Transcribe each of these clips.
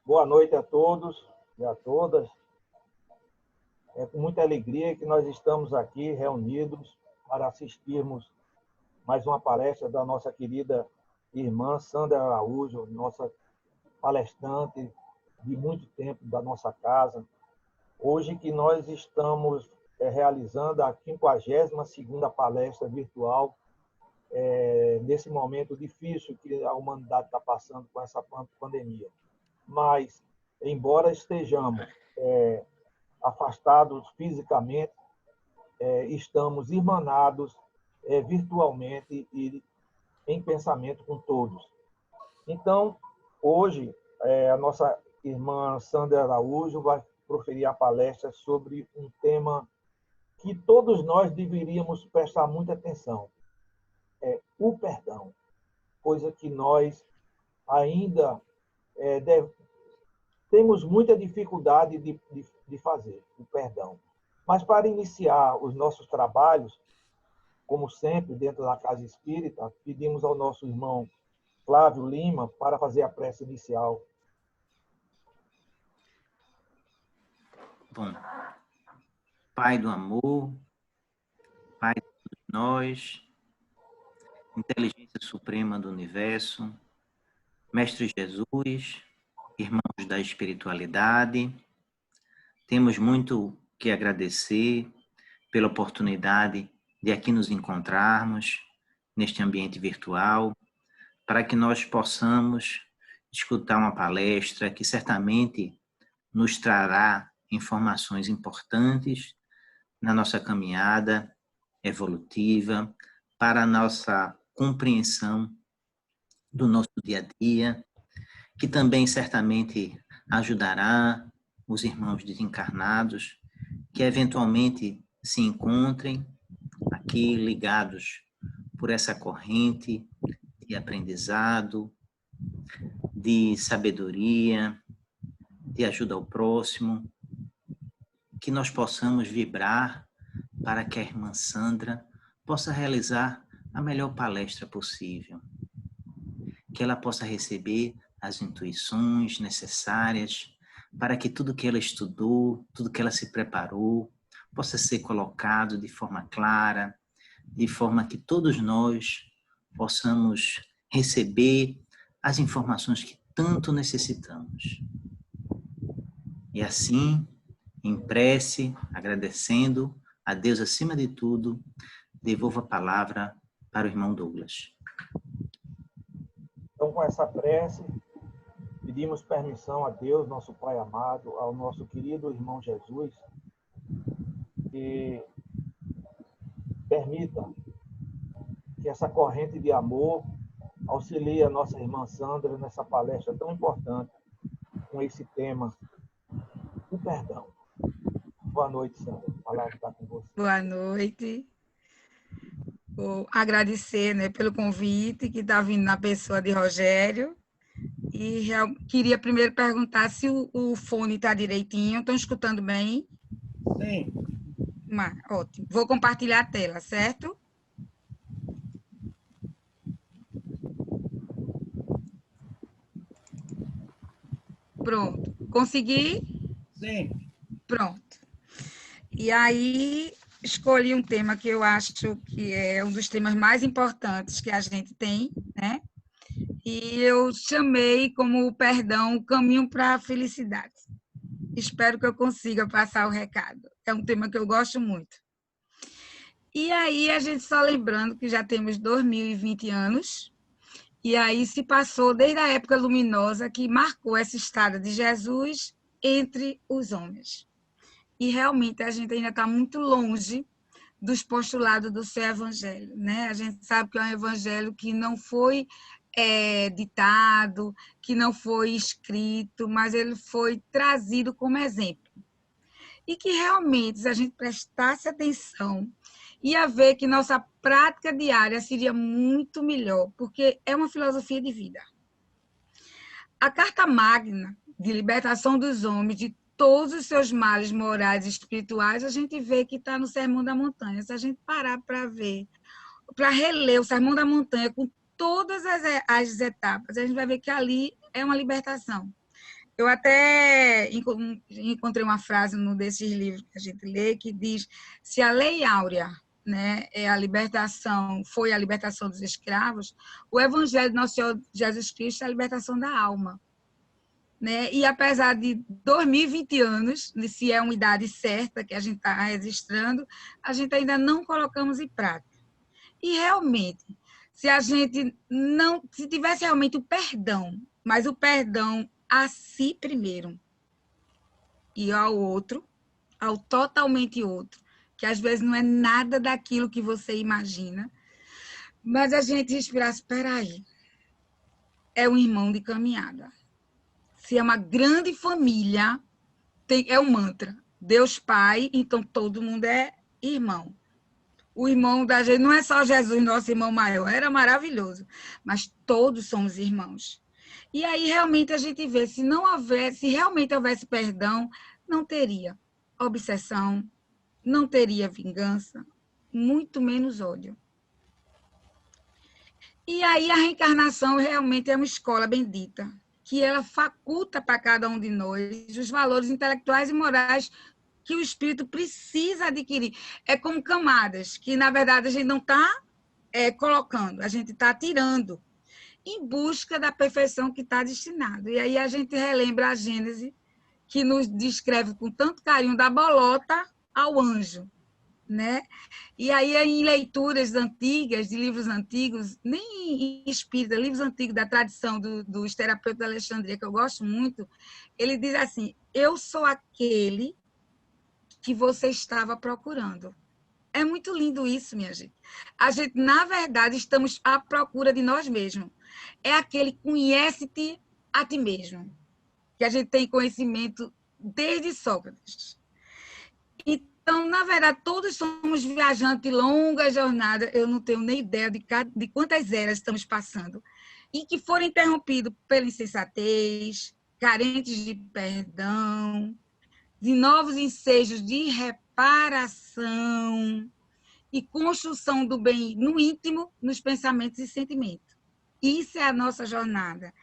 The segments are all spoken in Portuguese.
Boa noite a todos e a todas. É com muita alegria que nós estamos aqui reunidos para assistirmos mais uma palestra da nossa querida irmã Sandra Araújo, nossa palestrante de muito tempo da nossa casa. Hoje que nós estamos realizando a 52ª palestra virtual, nesse momento difícil que a humanidade está passando com essa pandemia. Mas, embora estejamos afastados fisicamente, estamos irmanados virtualmente e em pensamento com todos. Então, hoje, a nossa irmã Sandra Araújo vai proferir a palestra sobre um tema que todos nós deveríamos prestar muita atenção, o perdão, coisa que nós ainda temos muita dificuldade de fazer, o perdão. Mas para iniciar os nossos trabalhos, como sempre, dentro da Casa Espírita, pedimos ao nosso irmão Flávio Lima para fazer a prece inicial. Bom, Pai do amor, Pai de todos nós, Inteligência Suprema do Universo, Mestre Jesus, irmãos da espiritualidade, temos muito que agradecer pela oportunidade de aqui nos encontrarmos neste ambiente virtual, para que nós possamos escutar uma palestra que certamente nos trará informações importantes na nossa caminhada evolutiva, para a nossa compreensão do nosso dia a dia, que também certamente ajudará os irmãos desencarnados que eventualmente se encontrem aqui ligados por essa corrente de aprendizado, de sabedoria, de ajuda ao próximo, que nós possamos vibrar para que a irmã Sandra possa realizar a melhor palestra possível, que ela possa receber as intuições necessárias para que tudo que ela estudou, tudo que ela se preparou, possa ser colocado de forma clara, de forma que todos nós possamos receber as informações que tanto necessitamos. E assim, em prece, agradecendo a Deus acima de tudo, devolvo a palavra para o irmão Douglas. Então, com essa prece, pedimos permissão a Deus, nosso Pai amado, ao nosso querido irmão Jesus, que permita que essa corrente de amor auxilie a nossa irmã Sandra nessa palestra tão importante, com esse tema, o perdão. Boa noite, Sandra. A palavra está com você. Boa noite. Vou agradecer, né, pelo convite que está vindo na pessoa de Rogério. E queria primeiro perguntar se o fone está direitinho. Estão escutando bem? Sim. Ótimo. Vou compartilhar a tela, certo? Pronto. Consegui? Sim. Pronto. E aí, escolhi um tema que eu acho que é um dos temas mais importantes que a gente tem, né? E eu chamei como o perdão o caminho para a felicidade. Espero que eu consiga passar o recado. É um tema que eu gosto muito. E aí, a gente só lembrando que já temos 2020 anos, e aí se passou desde a época luminosa que marcou essa estada de Jesus entre os homens. E realmente a gente ainda está muito longe dos postulados do seu evangelho, né? A gente sabe que é um evangelho que não foi ditado, que não foi escrito, mas ele foi trazido como exemplo. E que realmente, se a gente prestasse atenção, ia ver que nossa prática diária seria muito melhor, porque é uma filosofia de vida. A Carta Magna de Libertação dos Homens, de todos os seus males morais e espirituais, a gente vê que está no Sermão da Montanha. Se a gente parar para ver, para reler o Sermão da Montanha com todas as etapas, a gente vai ver que ali é uma libertação. Eu até encontrei uma frase num desses livros que a gente lê que diz: se a lei áurea, né, foi a libertação dos escravos, o evangelho do nosso Senhor Jesus Cristo é a libertação da alma. Né? E apesar de 2020 anos, se é uma idade certa que a gente está registrando, a gente ainda não colocamos em prática. E realmente, se tivesse realmente o perdão, mas o perdão a si primeiro e ao outro, ao totalmente outro, que às vezes não é nada daquilo que você imagina, mas a gente respirasse, espera aí, é um irmão de caminhada. Se é uma grande família, é um mantra. Deus Pai, então todo mundo é irmão. O irmão da gente não é só Jesus, nosso irmão maior, era maravilhoso, mas todos somos irmãos. E aí realmente a gente vê, se realmente houvesse perdão, não teria obsessão, não teria vingança, muito menos ódio. E aí a reencarnação realmente é uma escola bendita, que ela faculta para cada um de nós os valores intelectuais e morais que o espírito precisa adquirir. É como camadas, que na verdade a gente não está colocando, a gente está tirando, em busca da perfeição que está destinado. E aí a gente relembra a Gênese, que nos descreve com tanto carinho da bolota ao anjo. Né? E aí, em leituras antigas, de livros antigos, nem em espírita, livros antigos da tradição dos terapeutas da Alexandria, que eu gosto muito, ele diz assim: eu sou aquele que você estava procurando. É muito lindo isso, minha gente. A gente, na verdade, estamos à procura de nós mesmos. É aquele conhece-te a ti mesmo, que a gente tem conhecimento desde Sócrates. Então, na verdade, todos somos viajantes de longa jornada. Eu não tenho nem ideia de quantas eras estamos passando. E que foram interrompidos pela insensatez, carentes de perdão, de novos ensejos de reparação e construção do bem no íntimo, nos pensamentos e sentimentos. Isso é a nossa jornada.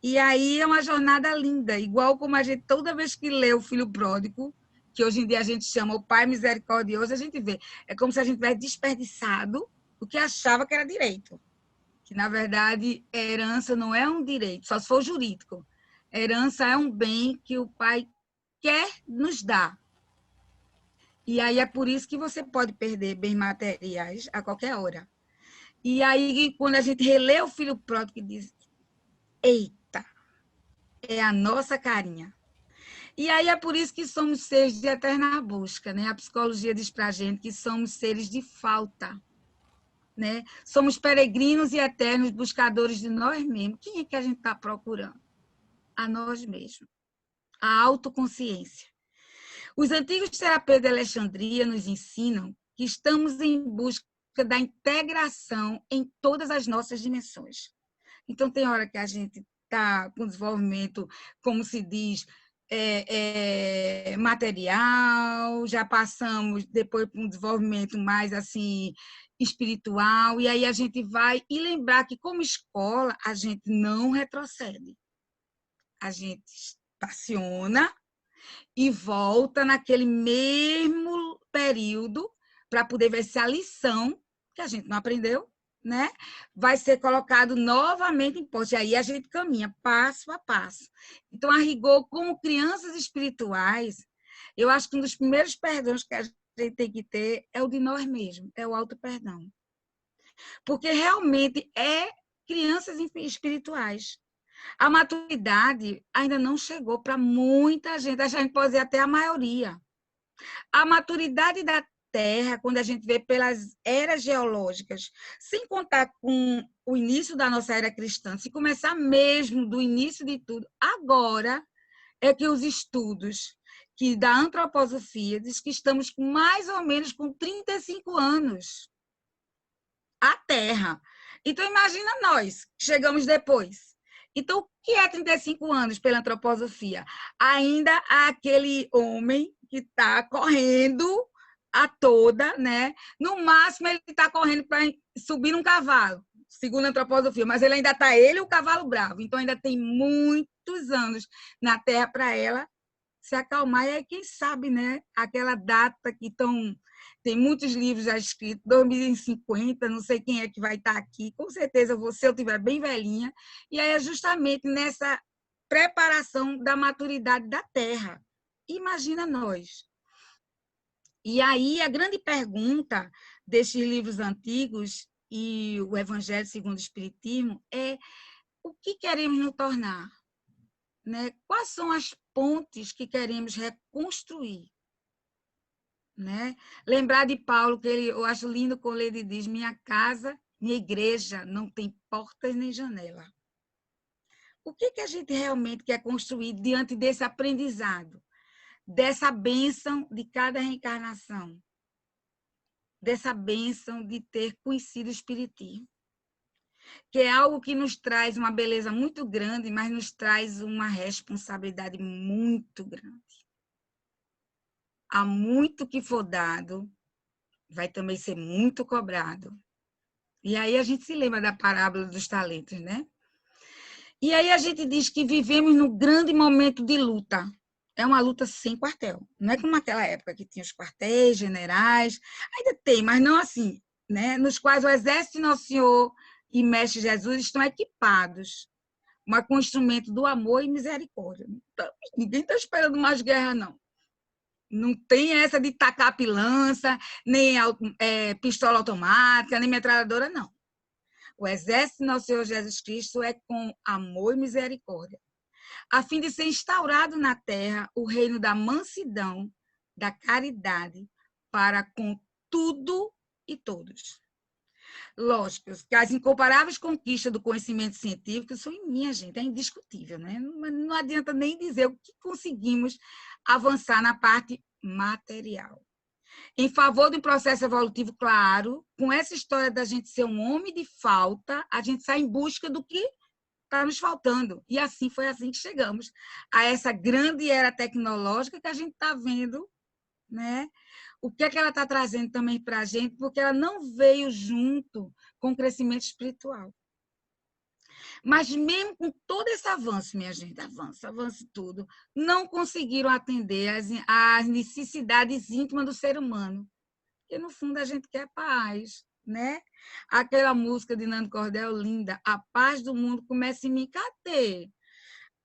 E aí é uma jornada linda, igual como a gente, toda vez que lê o Filho Pródigo, que hoje em dia a gente chama o Pai Misericordioso, a gente vê, é como se a gente tivesse desperdiçado o que achava que era direito. Que, na verdade, a herança não é um direito, só se for jurídico. A herança é um bem que o Pai quer nos dar. E aí é por isso que você pode perder bens materiais a qualquer hora. E aí, quando a gente relê o Filho Pródigo, diz: eita, é a nossa carinha. E aí é por isso que somos seres de eterna busca, né? A psicologia diz para a gente que somos seres de falta, né? Somos peregrinos e eternos buscadores de nós mesmos. Quem é que a gente está procurando? A nós mesmos. A autoconsciência. Os antigos terapeutas de Alexandria nos ensinam que estamos em busca da integração em todas as nossas dimensões. Então, tem hora que a gente está com desenvolvimento, como se diz, material, já passamos depois para um desenvolvimento mais assim espiritual, e aí a gente vai e lembrar que, como escola, a gente não retrocede. A gente estaciona e volta naquele mesmo período para poder ver se a lição que a gente não aprendeu, né, vai ser colocado novamente em posto. E aí a gente caminha passo a passo. Então, a rigor, como crianças espirituais, eu acho que um dos primeiros perdões que a gente tem que ter é o de nós mesmos, é o auto-perdão. Porque realmente é crianças espirituais. A maturidade ainda não chegou para muita gente, a gente pode dizer até a maioria. A maturidade da Terra, quando a gente vê pelas eras geológicas, sem contar com o início da nossa era cristã, se começar mesmo do início de tudo, agora é que os estudos que da antroposofia diz que estamos com mais ou menos com 35 anos. A Terra. Então, imagina nós, que chegamos depois. Então, o que é 35 anos pela antroposofia? Ainda há aquele homem que está correndo a toda, né? No máximo, ele está correndo para subir num cavalo. segundo a antroposofia, mas ele ainda está ele e o cavalo bravo. Então, ainda tem muitos anos na Terra para ela se acalmar. E aí, quem sabe, né? Aquela data que tem muitos livros já escritos, 2050, não sei quem é que vai estar aqui. Com certeza, se eu estiver bem velhinha. E aí é justamente nessa preparação da maturidade da Terra. Imagina nós. E aí, a grande pergunta destes livros antigos e o Evangelho segundo o Espiritismo é: o que queremos nos tornar? Né? Quais são as pontes que queremos reconstruir? Né? Lembrar de Paulo, que eu acho lindo quando ele diz: minha casa, minha igreja não tem portas nem janela. O que a gente realmente quer construir diante desse aprendizado? Dessa bênção de cada reencarnação? Dessa bênção de ter conhecido o Espiritismo, que é algo que nos traz uma beleza muito grande, mas nos traz uma responsabilidade muito grande. Há muito que for dado, vai também ser muito cobrado. E aí a gente se lembra da parábola dos talentos, né? E aí a gente diz que vivemos num grande momento de luta. É uma luta sem quartel. Não é como naquela época que tinha os quartéis, generais. Ainda tem, mas não assim, né? Nos quais o exército de Nosso Senhor e Mestre Jesus estão equipados, mas com o instrumento do amor e misericórdia. Então, ninguém está esperando mais guerra, não. Não tem essa de tacar pilança, nem pistola automática, nem metralhadora, não. O exército de Nosso Senhor Jesus Cristo é com amor e misericórdia, a fim de ser instaurado na terra o reino da mansidão, da caridade, para com tudo e todos. Lógico que as incomparáveis conquistas do conhecimento científico são em minha gente, é indiscutível, né? Não adianta nem dizer o que conseguimos avançar na parte material. Em favor de um processo evolutivo claro, com essa história da gente ser um homem de falta, a gente sai em busca do que está nos faltando. E assim foi assim que chegamos a essa grande era tecnológica que a gente está vendo, né? O que é que ela está trazendo também para a gente, porque ela não veio junto com o crescimento espiritual. Mas mesmo com todo esse avanço, minha gente, avança tudo, não conseguiram atender às necessidades íntimas do ser humano. Porque, no fundo, a gente quer paz, né? Aquela música de Nando Cordel, linda, a paz do mundo começa em mim. Cadê?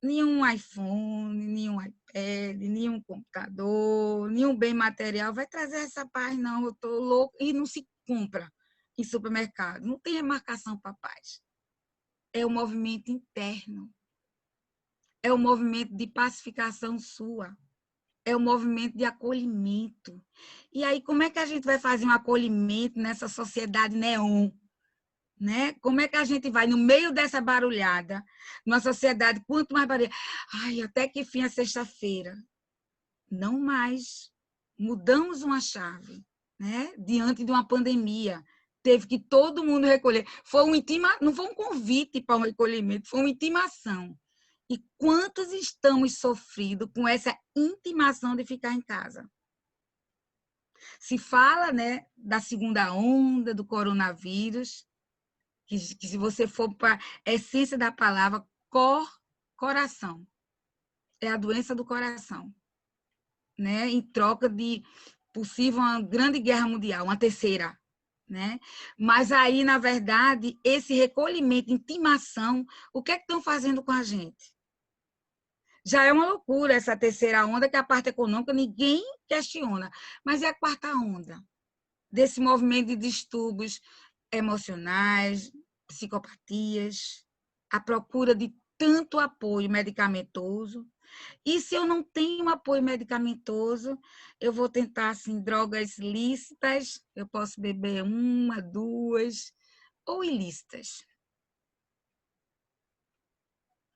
Nenhum iPhone, nenhum iPad, nenhum computador, nenhum bem material vai trazer essa paz, não. Eu estou louco. E não se compra em supermercado. Não tem remarcação para paz. É o movimento interno. É o movimento de pacificação sua. É o movimento de acolhimento. E aí, como é que a gente vai fazer um acolhimento nessa sociedade neon? Né? Como é que a gente vai, no meio dessa barulhada, numa sociedade, quanto mais barulhada? Ai, até que fim é sexta-feira. Não mais. Mudamos uma chave, né? Diante de uma pandemia. Teve que todo mundo recolher. Não foi um convite para um recolhimento, foi uma intimação. E quantos estamos sofrendo com essa intimação de ficar em casa? Se fala, né, da segunda onda do coronavírus, que se você for para a essência da palavra, coração. É a doença do coração. Né? Em troca de possível uma grande guerra mundial, uma terceira. Né? Mas aí, na verdade, esse recolhimento, intimação, o que é que estão fazendo com a gente? Já é uma loucura essa terceira onda, que é a parte econômica, ninguém questiona. Mas é a quarta onda desse movimento de distúrbios emocionais, psicopatias, a procura de tanto apoio medicamentoso. E se eu não tenho apoio medicamentoso, eu vou tentar assim, drogas lícitas, eu posso beber 1, 2, ou ilícitas.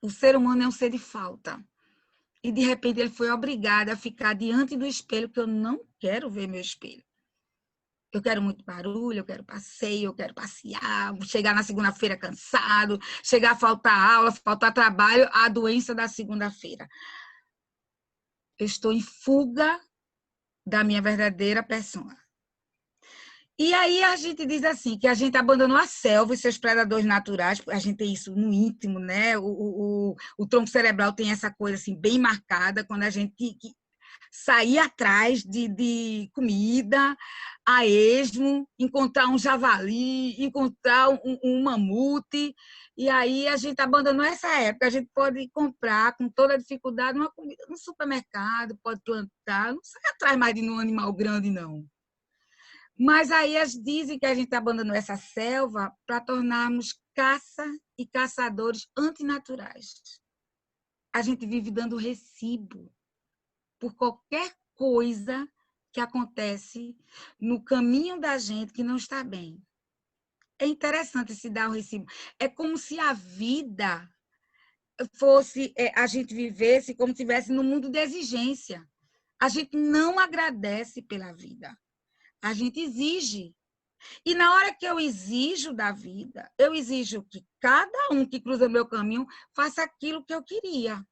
O ser humano é um ser de falta. E, de repente, ele foi obrigado a ficar diante do espelho, porque eu não quero ver meu espelho. Eu quero muito barulho, eu quero passeio, eu quero passear, chegar na segunda-feira cansado, chegar a faltar aula, faltar trabalho, a doença da segunda-feira. Eu estou em fuga da minha verdadeira persona. E aí a gente diz assim, que a gente abandonou a selva e seus predadores naturais, a gente tem isso no íntimo, né? O tronco cerebral tem essa coisa assim bem marcada, quando a gente sair atrás de comida, a esmo, encontrar um javali, encontrar um mamute, e aí a gente abandonou essa época. A gente pode comprar com toda dificuldade uma comida no supermercado, pode plantar, não sai atrás mais de um animal grande, não. Mas aí eles dizem que a gente abandonou essa selva para tornarmos caça e caçadores antinaturais. A gente vive dando recibo por qualquer coisa que acontece no caminho da gente que não está bem. É interessante se dar o recibo. É como se a vida fosse, a gente vivesse como se estivesse no mundo de exigência. A gente não agradece pela vida. A gente exige. E na hora que eu exijo da vida, eu exijo que cada um que cruza meu caminho faça aquilo que eu queria.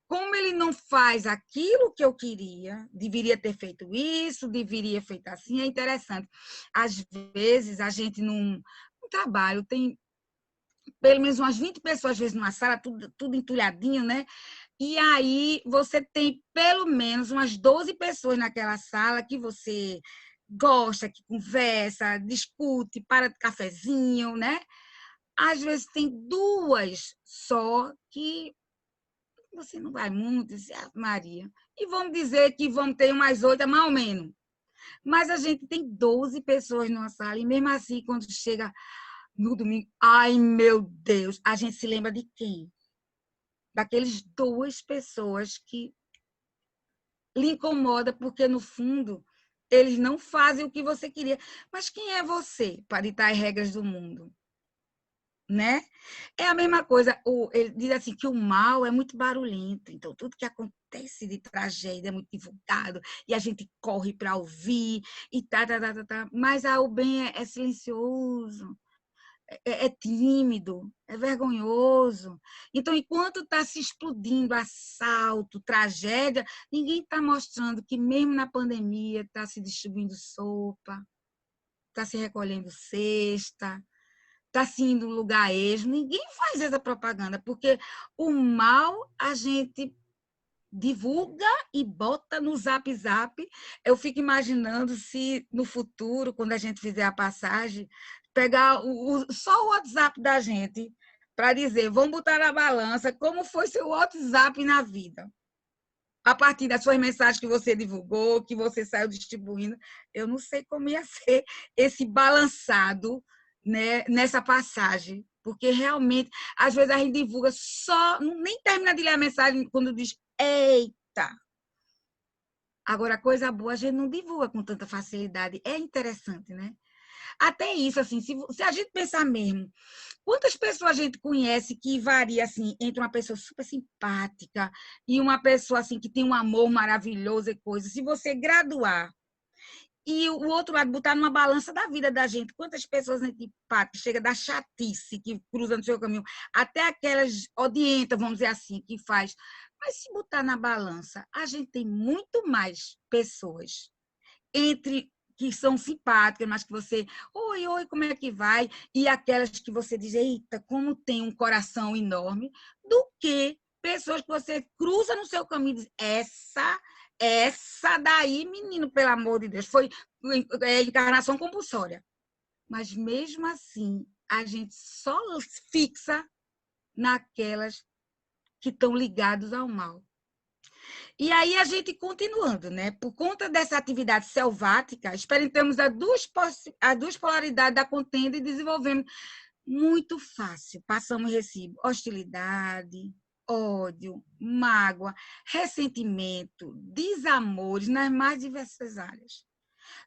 Como ele não faz aquilo que eu queria, deveria ter feito isso, deveria ter feito assim, é interessante. Às vezes, a gente num trabalho tem pelo menos umas 20 pessoas, às vezes, numa sala, tudo entulhadinho, né? E aí você tem pelo menos umas 12 pessoas naquela sala que você gosta, que conversa, discute, para de cafezinho, né? Às vezes tem duas só que você não vai muito, diz, Maria. E vamos dizer que vamos ter umas 8, mais ou menos. Mas a gente tem 12 pessoas numa sala, e mesmo assim, quando chega no domingo, ai meu Deus, a gente se lembra de quem? Daqueles 2 pessoas que lhe incomoda, porque no fundo eles não fazem o que você queria. Mas quem é você para ditar as regras do mundo? Né? É a mesma coisa, ele diz assim que o mal é muito barulhento, então tudo que acontece de tragédia é muito divulgado, e a gente corre para ouvir, e tá. Mas o bem é silencioso, é tímido, é vergonhoso. Então, enquanto está se explodindo assalto, tragédia, ninguém está mostrando que mesmo na pandemia está se distribuindo sopa, está se recolhendo cesta, está se indo um lugar esmo, ninguém faz essa propaganda, porque o mal a gente divulga e bota no Zap Zap. Eu fico imaginando se no futuro, quando a gente fizer a passagem, pegar só o WhatsApp da gente para dizer, vamos botar na balança como foi seu WhatsApp na vida. A partir das suas mensagens que você divulgou, que você saiu distribuindo, eu não sei como ia ser esse balançado, né, nessa passagem, porque realmente, às vezes a gente divulga só, nem termina de ler a mensagem quando diz, eita! Agora, coisa boa a gente não divulga com tanta facilidade. É interessante, né? Até isso, assim, se a gente pensar mesmo, quantas pessoas a gente conhece que varia, assim, entre uma pessoa super simpática e uma pessoa, assim, que tem um amor maravilhoso e coisa. Se você graduar e o outro lado botar numa balança da vida da gente, quantas pessoas antipáticas chega da chatice que cruza no seu caminho, até aquelas odientas, vamos dizer assim, que faz. Mas se botar na balança, a gente tem muito mais pessoas entre que são simpáticas, mas que você, oi, como é que vai? E aquelas que você diz, eita, como tem um coração enorme, do que pessoas que você cruza no seu caminho e diz, essa daí, menino, pelo amor de Deus, foi encarnação compulsória. Mas mesmo assim, a gente só fixa naquelas que estão ligadas ao mal. E aí a gente continuando, né? Por conta dessa atividade selvática, experimentamos as duas polaridades da contenda e desenvolvemos muito fácil. Passamos recibo, hostilidade, ódio, mágoa, ressentimento, desamores nas mais diversas áreas.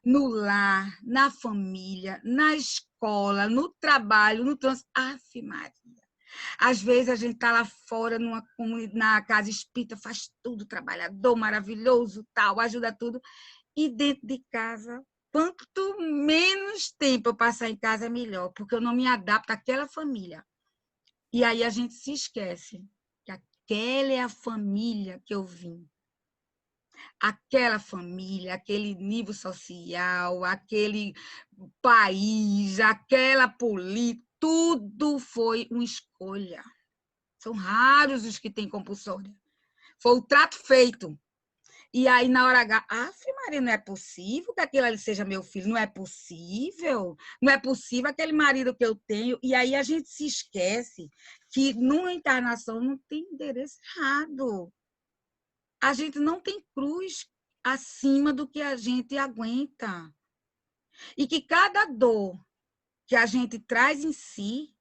No lar, na família, na escola, no trabalho, no trânsito. Aff, Maria. Às vezes a gente está lá fora na casa espírita, faz tudo, trabalhador maravilhoso, tal, ajuda tudo. E dentro de casa, quanto menos tempo eu passar em casa, é melhor, porque eu não me adapto àquela família. E aí a gente se esquece que aquela é a família que eu vim. aquela família, aquele nível social, aquele país, aquela política, tudo foi uma escolha. São raros os que têm compulsória. Foi o trato feito. E aí, na hora H, Maria, não é possível que aquilo ali seja meu filho, não é possível, não é possível aquele marido que eu tenho. E aí a gente se esquece que numa encarnação não tem endereço errado. A gente não tem cruz acima do que a gente aguenta. E que cada dor que a gente traz em si,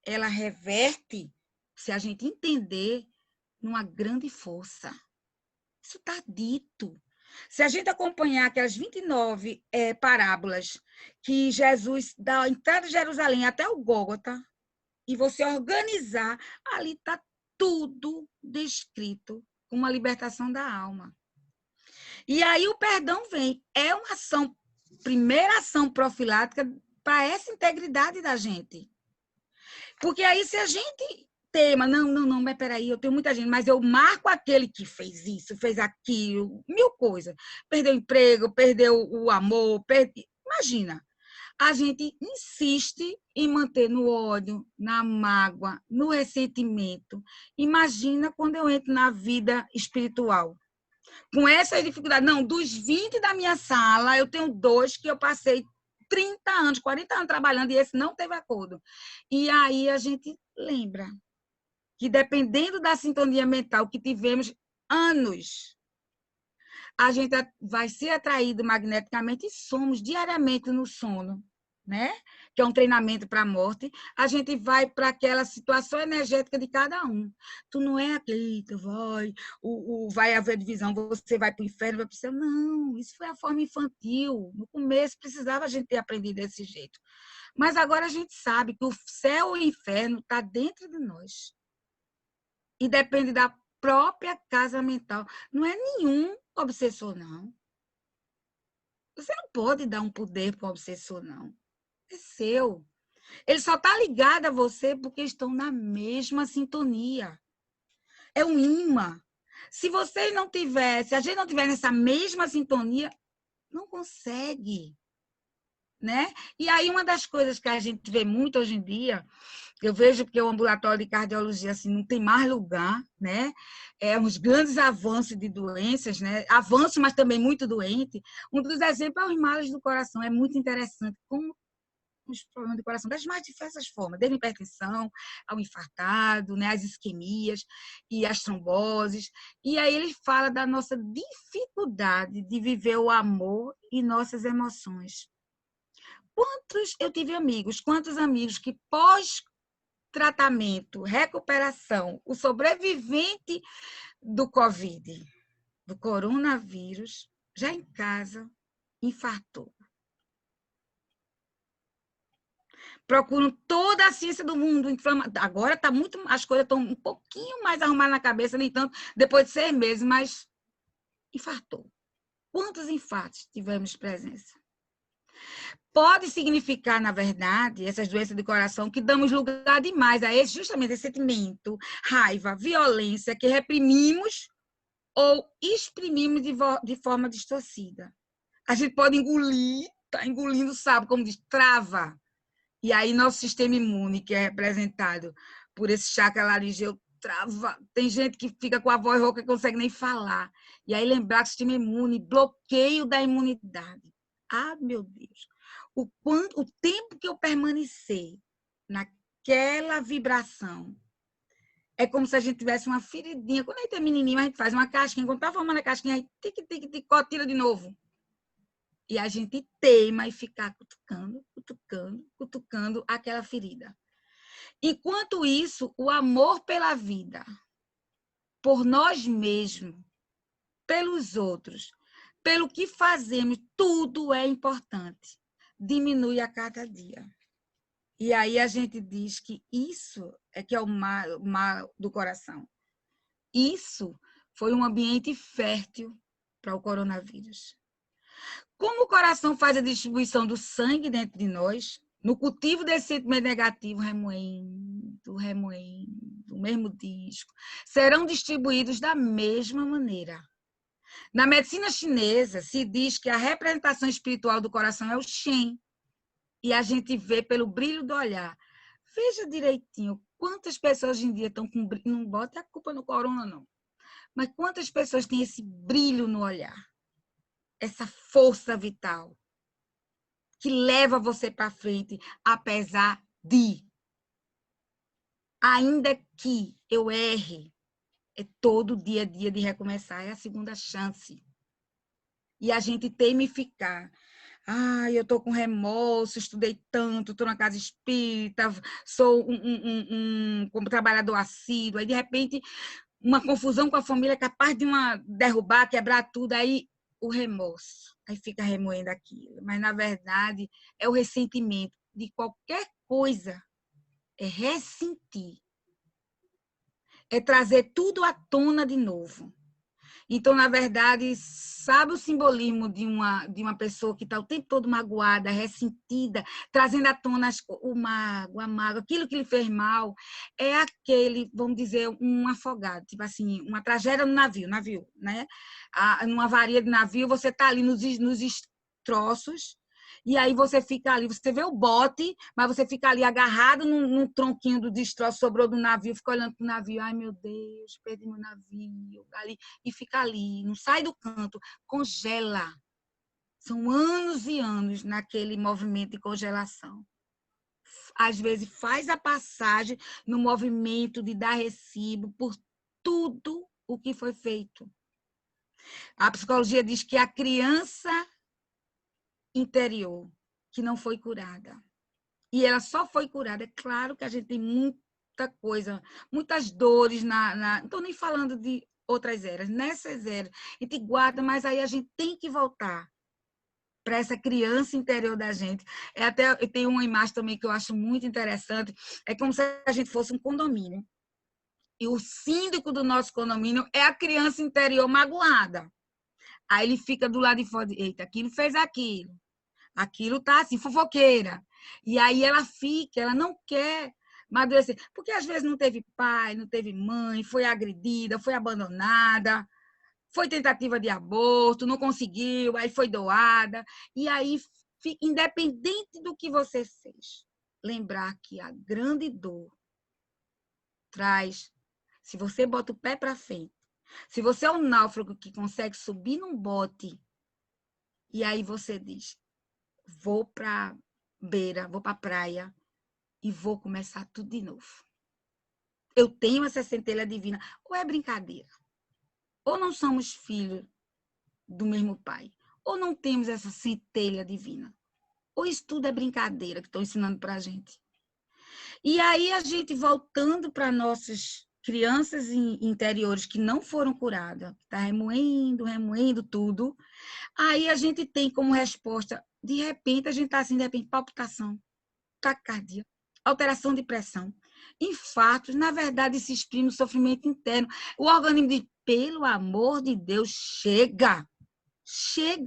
ela reverte, se a gente entender, numa grande força. Isso está dito. Se a gente acompanhar aquelas 29 parábolas que Jesus, da entrada de Jerusalém até o Gólgota, e você organizar, ali está tudo descrito com uma libertação da alma. E aí o perdão vem. É uma ação, primeira ação profilática para essa integridade da gente. Porque aí se a gente tema, não, mas peraí, eu tenho muita gente, mas eu marco aquele que fez isso, fez aquilo, 1000 coisas. Perdeu o emprego, perdeu o amor, imagina. A gente insiste em manter no ódio, na mágoa, no ressentimento. Imagina quando eu entro na vida espiritual. Com essa dificuldade, não, dos 20 da minha sala, eu tenho 2 que eu passei 30 anos, 40 anos trabalhando e esse não teve acordo. E aí a gente lembra que dependendo da sintonia mental que tivemos anos, a gente vai ser atraído magneticamente e somos diariamente no sono, né? Que é um treinamento para a morte, a gente vai para aquela situação energética de cada um. Tu não é aquele, tu vai haver divisão, você vai para o inferno, vai para o céu. Não, isso foi a forma infantil. No começo precisava a gente ter aprendido desse jeito. Mas agora a gente sabe que o céu e o inferno está dentro de nós. E depende da própria casa mental. Não é nenhum obsessor, não. Você não pode dar um poder para o obsessor, não. É seu. Ele só está ligado a você porque estão na mesma sintonia. É um imã. Se vocês não tiverem, se a gente não tiver nessa mesma sintonia, não consegue. Né? E aí, uma das coisas que a gente vê muito hoje em dia, eu vejo que o ambulatório de cardiologia assim, não tem mais lugar, né? Uns grandes avanços de doenças, né? Avanços, mas também muito doente. Um dos exemplos é os males do coração. É muito interessante como os problemas do coração, das mais diversas formas, desde a hipertensão ao infartado, né? As isquemias e as tromboses. E aí ele fala da nossa dificuldade de viver o amor e nossas emoções. Quantos amigos que pós-tratamento, recuperação, o sobrevivente do Covid, do coronavírus, já em casa, infartou. Procuram toda a ciência do mundo. Agora as coisas estão um pouquinho mais arrumadas na cabeça, nem tanto, depois de 6 meses, mas infartou. Quantos infartos tivemos presença? Pode significar, na verdade, essas doenças de coração, que damos lugar demais a justamente esse sentimento, raiva, violência, que reprimimos ou exprimimos de forma distorcida. A gente pode engolir, tá engolindo, sabe, como diz, trava. E aí nosso sistema imune, que é representado por esse chakra laríngeo, trava. Tem gente que fica com a voz rouca e não consegue nem falar. E aí lembrar que o sistema imune, bloqueio da imunidade. Ah, meu Deus! O tempo que eu permanecer naquela vibração é como se a gente tivesse uma feridinha. Quando a gente é menininho, a gente faz uma casquinha. Quando está formando a casquinha, aí tira de novo. E a gente teima e ficar cutucando aquela ferida. Enquanto isso, o amor pela vida, por nós mesmos, pelos outros, pelo que fazemos, tudo é importante. Diminui a cada dia. E aí a gente diz que isso é que é o mal do coração. Isso foi um ambiente fértil para o coronavírus. Como o coração faz a distribuição do sangue dentro de nós, no cultivo desse sentimento negativo, remoendo, o mesmo disco, serão distribuídos da mesma maneira. Na medicina chinesa, se diz que a representação espiritual do coração é o Shen. E a gente vê pelo brilho do olhar. Veja direitinho quantas pessoas hoje em dia estão com brilho. Não bote a culpa no corona, não. Mas quantas pessoas têm esse brilho no olhar? Essa força vital que leva você para frente, apesar de. Ainda que eu erre, é todo dia a dia de recomeçar, é a segunda chance. E a gente teme ficar. Eu estou com remorso, estudei tanto, estou na casa espírita, sou como trabalhador assíduo. Aí, de repente, uma confusão com a família é capaz de derrubar, quebrar tudo. Aí, o remorso. Aí fica remoendo aquilo. Mas, na verdade, é o ressentimento de qualquer coisa. É ressentir. É trazer tudo à tona de novo. Então, na verdade, sabe o simbolismo de uma pessoa que está o tempo todo magoada, ressentida, trazendo à tona a mágoa, aquilo que lhe fez mal, é aquele, vamos dizer, um afogado, tipo assim, uma tragédia no navio, né? Numa avaria de navio, você está ali nos destroços, e aí você fica ali, você vê o bote, mas você fica ali agarrado num tronquinho do destroço, sobrou do navio, fica olhando para o navio, ai meu Deus, perdi meu navio, ali, e fica ali, não sai do canto, congela. São anos e anos naquele movimento de congelação. Às vezes faz a passagem no movimento de dar recibo por tudo o que foi feito. A psicologia diz que a criança interior que não foi curada. E ela só foi curada. É claro que a gente tem muita coisa, muitas dores não estou nem falando de outras eras. Nessas eras, a gente guarda, mas aí a gente tem que voltar para essa criança interior da gente. Tem uma imagem também que eu acho muito interessante, é como se a gente fosse um condomínio. E o síndico do nosso condomínio é a criança interior magoada. Aí ele fica do lado de fora, eita, aquilo fez aquilo. Aquilo tá assim, fofoqueira. E aí ela não quer amadurecer. Porque às vezes não teve pai, não teve mãe, foi agredida, foi abandonada, foi tentativa de aborto, não conseguiu, aí foi doada. E aí, independente do que você fez, lembrar que a grande dor traz, se você bota o pé para frente, se você é um náufrago que consegue subir num bote, e aí você diz, vou para beira, vou para a praia e vou começar tudo de novo. Eu tenho essa centelha divina. Ou é brincadeira? Ou não somos filhos do mesmo pai? Ou não temos essa centelha divina? Ou isso tudo é brincadeira que estão ensinando para a gente? E aí a gente voltando para nossas crianças interiores que não foram curadas, que está remoendo tudo, aí a gente tem como resposta, de repente, a gente está assim, de repente, palpitação, taquicardia, alteração de pressão, infartos, na verdade, se exprime o sofrimento interno. O organismo diz, pelo amor de Deus, chega.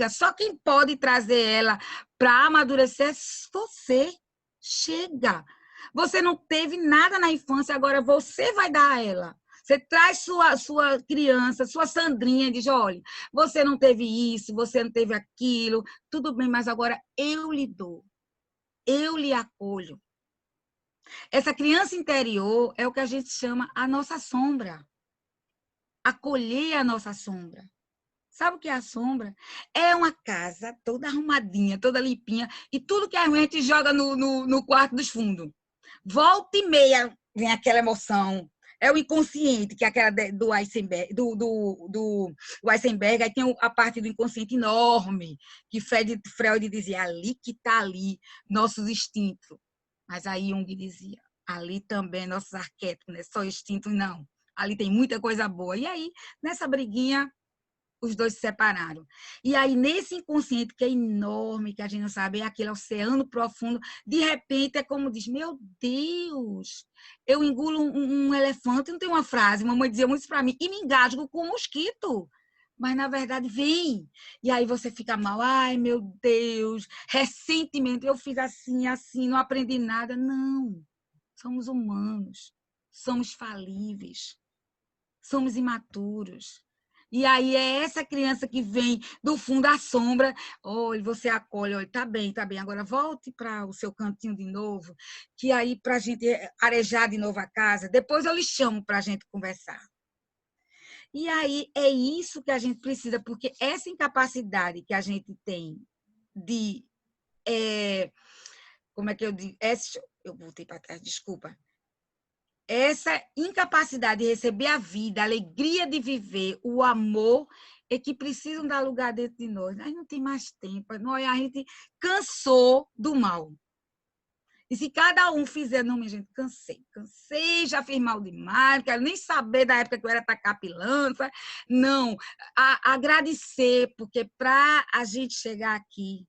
Só quem pode trazer ela para amadurecer é você. Chega. Você não teve nada na infância, agora você vai dar a ela. Você traz sua criança, sua Sandrinha, e diz, olha, você não teve isso, você não teve aquilo, tudo bem, mas agora eu lhe dou. Eu lhe acolho. Essa criança interior é o que a gente chama a nossa sombra. Acolher a nossa sombra. Sabe o que é a sombra? É uma casa toda arrumadinha, toda limpinha, e tudo que é ruim a gente joga no quarto dos fundos. Volta e meia vem aquela emoção. É o inconsciente, que é aquela do Heisenberg, do Heisenberg, aí tem a parte do inconsciente enorme, que Freud dizia, ali que está ali, nossos instintos. Mas aí Jung dizia, ali também nossos arquétipos, não é só instinto, não. Ali tem muita coisa boa. E aí, nessa briguinha, os dois se separaram. E aí, nesse inconsciente que é enorme, que a gente não sabe, é aquele oceano profundo, de repente é como diz, meu Deus, eu engulo um elefante, não tem uma frase, mamãe dizia muito isso para mim, e me engasgo com um mosquito. Mas, na verdade, vem. E aí você fica mal. Ai, meu Deus, ressentimento. Eu fiz assim, não aprendi nada. Não. Somos humanos. Somos falíveis. Somos imaturos. E aí é essa criança que vem do fundo da sombra, olha, você acolhe, olha, tá bem, agora volte para o seu cantinho de novo, que aí para a gente arejar de novo a casa, depois eu lhe chamo para a gente conversar. E aí é isso que a gente precisa, porque essa incapacidade que a gente tem de... como é que eu digo? Eu voltei para trás, desculpa. Essa incapacidade de receber a vida, a alegria de viver, o amor, é que precisam dar lugar dentro de nós. Nós não tem mais tempo. A gente cansou do mal. E se cada um fizer, não, minha gente, cansei, já fiz mal demais, não quero nem saber da época que eu era tacar pilantra. Não, agradecer, porque para a gente chegar aqui,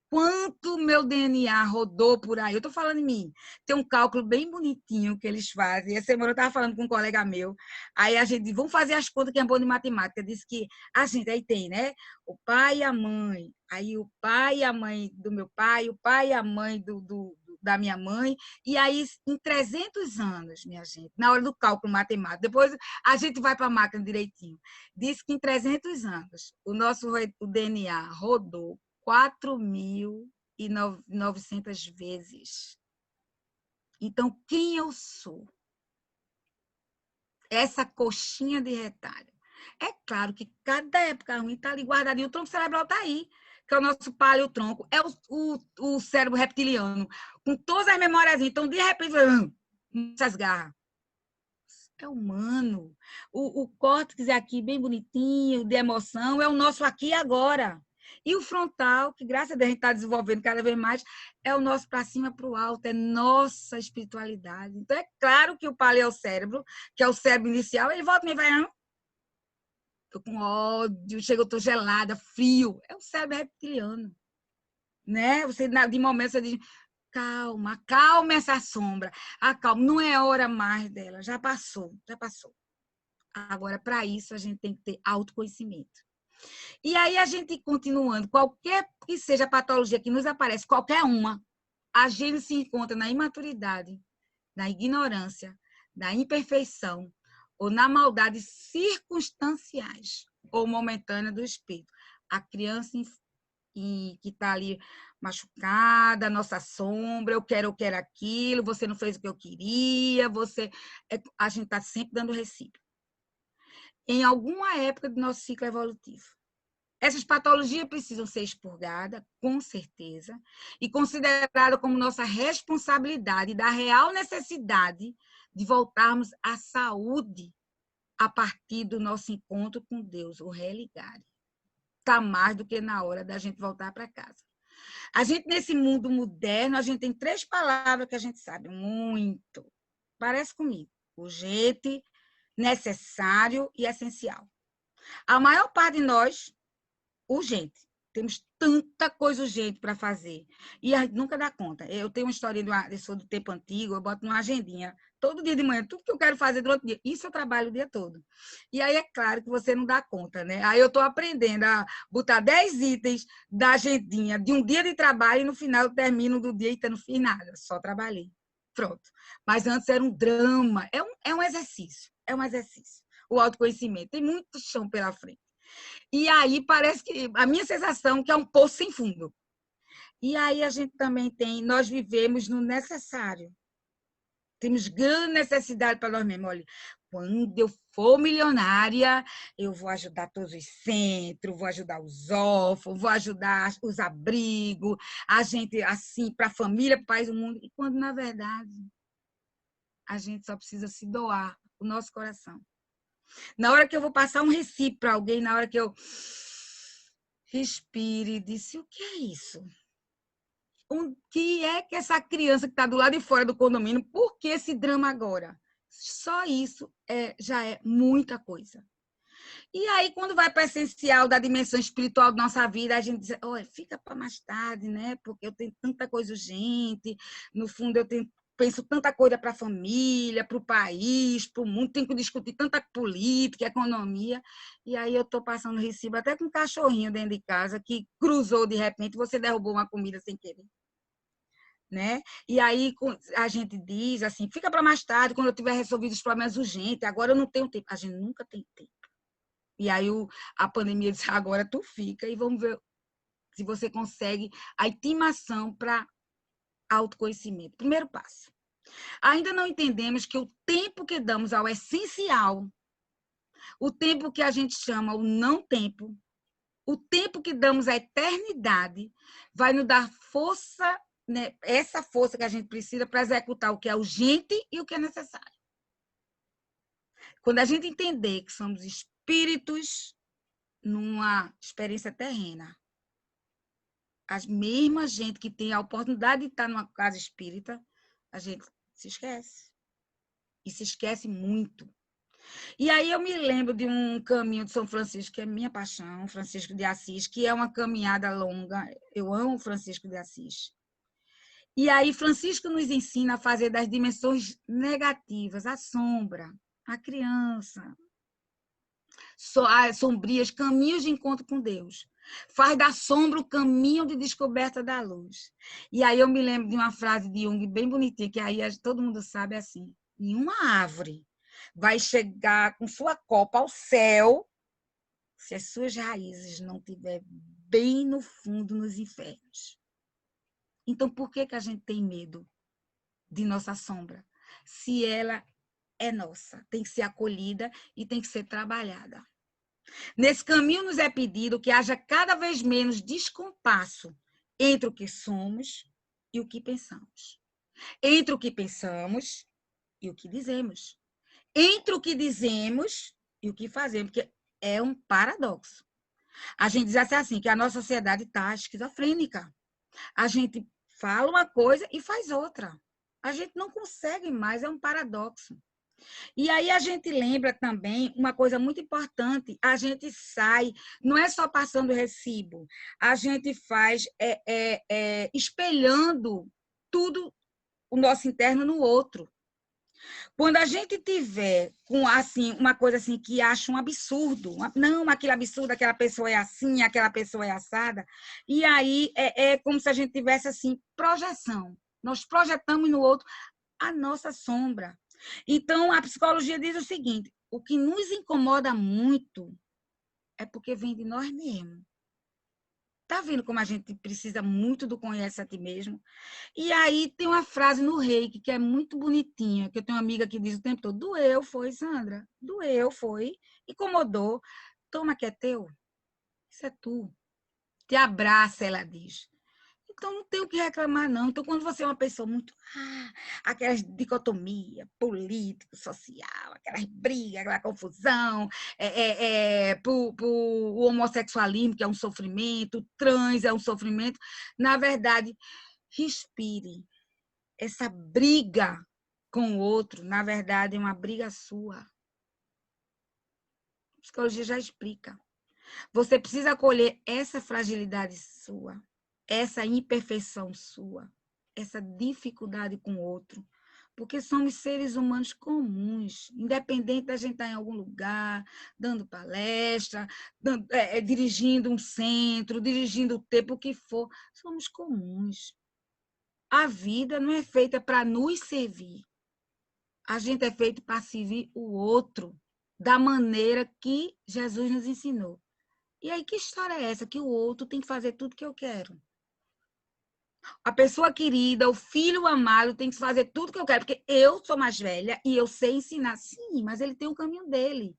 quanto meu DNA rodou por aí. Eu estou falando em mim. Tem um cálculo bem bonitinho que eles fazem. Essa semana eu estava falando com um colega meu. Aí a gente disse, vamos fazer as contas que é bom de matemática. Disse que a gente aí tem, né? O pai e a mãe. Aí o pai e a mãe do meu pai, o pai e a mãe da minha mãe. E aí, em 300 anos, minha gente, na hora do cálculo matemático, depois a gente vai para a máquina direitinho. Diz que em 300 anos, o DNA rodou 4.900 vezes. Então, quem eu sou? Essa coxinha de retalho. É claro que cada época ruim está ali guardadinho. O tronco cerebral está aí, que é o nosso paleotronco. É o cérebro reptiliano, com todas as memórias. Então, de repente, essas garras. É humano. O córtex é aqui, bem bonitinho, de emoção, é o nosso aqui e agora. E o frontal, que graças a Deus a gente está desenvolvendo cada vez mais, é o nosso para cima, para o alto, é nossa espiritualidade. Então, é claro que o paleocérebro, que é o cérebro inicial, ele volta e me vai, estou com ódio, chega, eu estou gelada, frio. É o cérebro reptiliano. Né? Você, de momento, você diz, calma essa sombra. Calma, não é hora mais dela, já passou. Agora, para isso, a gente tem que ter autoconhecimento. E aí, a gente continuando, qualquer que seja a patologia que nos aparece, qualquer uma, a gente se encontra na imaturidade, na ignorância, na imperfeição ou na maldade circunstanciais ou momentânea do espírito. A criança que está ali machucada, nossa sombra, eu quero aquilo, você não fez o que eu queria, a gente está sempre dando recíproco. Em alguma época do nosso ciclo evolutivo. Essas patologias precisam ser expurgadas, com certeza, e consideradas como nossa responsabilidade da real necessidade de voltarmos à saúde a partir do nosso encontro com Deus, o religar. Está mais do que na hora da gente voltar para casa. A gente, nesse mundo moderno, a gente tem 3 palavras que a gente sabe muito. Parece comigo. Urgente, necessário e essencial. A maior parte de nós, urgente. Temos tanta coisa urgente para fazer. E a gente nunca dá conta. Eu tenho uma historinha do tempo antigo, eu boto numa agendinha. Todo dia de manhã, tudo que eu quero fazer durante o dia. Isso eu trabalho o dia todo. E aí é claro que você não dá conta, né? Aí eu estou aprendendo a botar 10 itens da agendinha de um dia de trabalho e no final eu termino do dia e não fiz nada. Só trabalhei. Pronto. Mas antes era um drama. É um exercício. É um exercício. O autoconhecimento. Tem muito chão pela frente. E aí parece que a minha sensação é que é um poço sem fundo. E aí a gente também nós vivemos no necessário. Temos grande necessidade para nós mesmos. Olha, quando eu for milionária, eu vou ajudar todos os centros, vou ajudar os órfãos, vou ajudar os abrigos, a gente, assim, para a família, para o país, o mundo. E quando, na verdade, a gente só precisa se doar o nosso coração. Na hora que eu vou passar um recibo para alguém, na hora que eu respire e disse, o que é isso? O que é que essa criança que está do lado de fora do condomínio, por que esse drama agora? Só isso já é muita coisa. E aí, quando vai para o essencial da dimensão espiritual da nossa vida, a gente diz, olha, fica para mais tarde, né? Porque eu tenho tanta coisa urgente, no fundo eu penso tanta coisa para a família, para o país, para o mundo, tenho que discutir tanta política, economia, e aí eu estou passando recibo até com um cachorrinho dentro de casa que cruzou de repente, você derrubou uma comida sem querer. Né? E aí a gente diz assim, fica para mais tarde, quando eu tiver resolvido os problemas urgentes, agora eu não tenho tempo. A gente nunca tem tempo. E aí a pandemia disse, agora tu fica e vamos ver se você consegue a intimação para autoconhecimento. Primeiro passo. Ainda não entendemos que o tempo que damos ao essencial, o tempo que a gente chama o não tempo, o tempo que damos à eternidade, vai nos dar força, né? Essa força que a gente precisa para executar o que é urgente e o que é necessário. Quando a gente entender que somos espíritos numa experiência terrena, as mesmas gente que tem a oportunidade de estar numa casa espírita, a gente se esquece. E se esquece muito. E aí eu me lembro de um caminho de São Francisco, que é minha paixão, Francisco de Assis, que é uma caminhada longa. Eu amo Francisco de Assis. E aí Francisco nos ensina a fazer das dimensões negativas, a sombra, a criança, as sombrias, caminhos de encontro com Deus. Faz da sombra o caminho de descoberta da luz. E aí eu me lembro de uma frase de Jung bem bonitinha, que aí todo mundo sabe assim: nenhuma árvore vai chegar com sua copa ao céu se as suas raízes não estiverem bem no fundo, nos infernos. Então, por que a gente tem medo de nossa sombra? Se ela é nossa, tem que ser acolhida e tem que ser trabalhada. Nesse caminho nos é pedido que haja cada vez menos descompasso entre o que somos e o que pensamos. Entre o que pensamos e o que dizemos. Entre o que dizemos e o que fazemos, porque é um paradoxo. A gente diz assim, que a nossa sociedade está esquizofrênica. A gente fala uma coisa e faz outra. A gente não consegue mais, é um paradoxo. E aí a gente lembra também uma coisa muito importante, a gente sai, não é só passando o recibo, a gente faz espelhando tudo, o nosso interno no outro. Quando a gente tiver com assim, uma coisa assim que acha um absurdo, não, aquele absurdo, aquela pessoa é assim, aquela pessoa é assada, e aí é como se a gente tivesse assim, projeção. Nós projetamos no outro a nossa sombra. Então, a psicologia diz o seguinte: o que nos incomoda muito é porque vem de nós mesmos. Tá vendo como a gente precisa muito do conhece a ti mesmo? E aí tem uma frase no Reiki que é muito bonitinha, que eu tenho uma amiga que diz o tempo todo: doeu, foi, Sandra, doeu, foi, incomodou, toma que é teu, isso é tu. Te abraça, ela diz. Então, não tem o que reclamar, não. Então, quando você é uma pessoa muito... aquelas dicotomia político, social, aquelas brigas, aquela confusão, o homossexualismo, que é um sofrimento, o trans é um sofrimento. Na verdade, respire. Essa briga com o outro, na verdade, é uma briga sua. A psicologia já explica. Você precisa acolher essa fragilidade sua, essa imperfeição sua, essa dificuldade com o outro, porque somos seres humanos comuns, independente da gente estar em algum lugar, dando palestra, dirigindo um centro, dirigindo o tempo, o que for, somos comuns. A vida não é feita para nos servir. A gente é feito para servir o outro da maneira que Jesus nos ensinou. E aí, que história é essa? Que o outro tem que fazer tudo que eu quero. A pessoa querida, o filho amado tem que fazer tudo que eu quero, porque eu sou mais velha e eu sei ensinar. Sim, mas ele tem o caminho dele.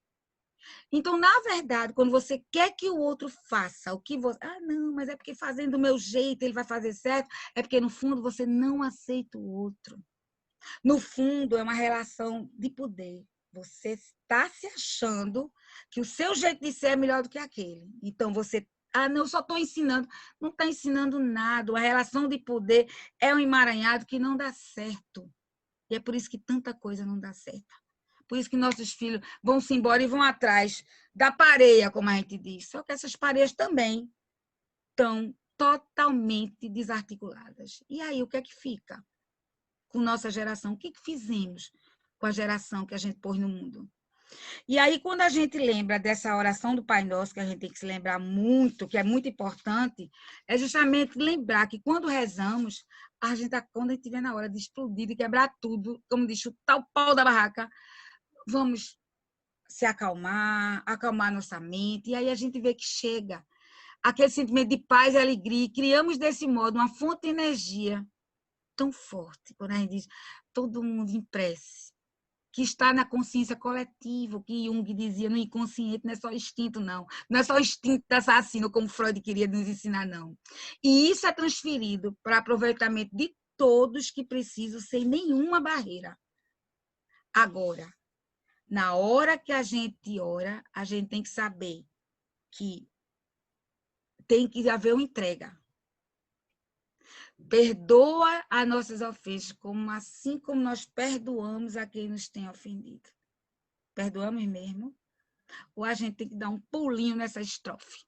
Então, na verdade, quando você quer que o outro faça o que você... não, mas é porque fazendo do meu jeito ele vai fazer certo. É porque, no fundo, você não aceita o outro. No fundo, é uma relação de poder. Você está se achando que o seu jeito de ser é melhor do que aquele. Então, você... não, eu só estou ensinando. Não está ensinando nada. A relação de poder é um emaranhado que não dá certo. E é por isso que tanta coisa não dá certo. Por isso que nossos filhos vão-se embora e vão atrás da pareia, como a gente diz. Só que essas pareias também estão totalmente desarticuladas. E aí, o que é que fica com nossa geração? O que fizemos com a geração que a gente pôs no mundo? E aí, quando a gente lembra dessa oração do Pai Nosso, que a gente tem que se lembrar muito, que é muito importante, é justamente lembrar que quando rezamos, a gente, quando a gente estiver na hora de explodir, de quebrar tudo, como diz, chutar o pau da barraca, vamos se acalmar, acalmar nossa mente, e aí a gente vê que chega aquele sentimento de paz e alegria, e criamos desse modo uma fonte de energia tão forte, quando a gente diz todo mundo em prece, que está na consciência coletiva, que Jung dizia, no inconsciente não é só instinto, não. Não é só instinto assassino, como Freud queria nos ensinar, não. E isso é transferido para aproveitamento de todos que precisam, sem nenhuma barreira. Agora, na hora que a gente ora, a gente tem que saber que tem que haver uma entrega. Perdoa as nossas ofensas, assim como nós perdoamos a quem nos tem ofendido. Perdoamos mesmo? Ou a gente tem que dar um pulinho nessa estrofe?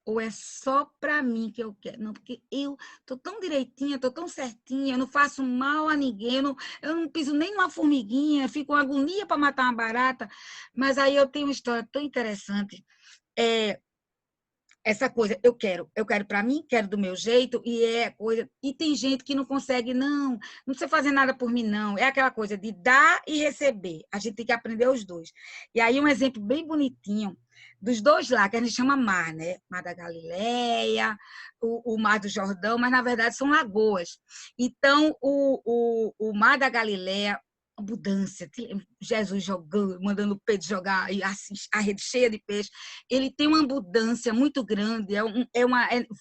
Ou é só para mim que eu quero? Não, porque eu estou tão direitinha, estou tão certinha, eu não faço mal a ninguém, eu não piso nem uma formiguinha, fico com agonia para matar uma barata. Mas aí eu tenho uma história tão interessante. Essa coisa, eu quero para mim, quero do meu jeito, e tem gente que não consegue, não precisa fazer nada por mim, não. É aquela coisa de dar e receber. A gente tem que aprender os dois. E aí, um exemplo bem bonitinho dos dois lá, que a gente chama mar, né? Mar da Galileia, o Mar do Jordão, mas na verdade são lagoas. Então, o Mar da Galileia, abundância, Jesus jogando, mandando o Pedro jogar e assim, a rede cheia de peixe, ele tem uma abundância muito grande, é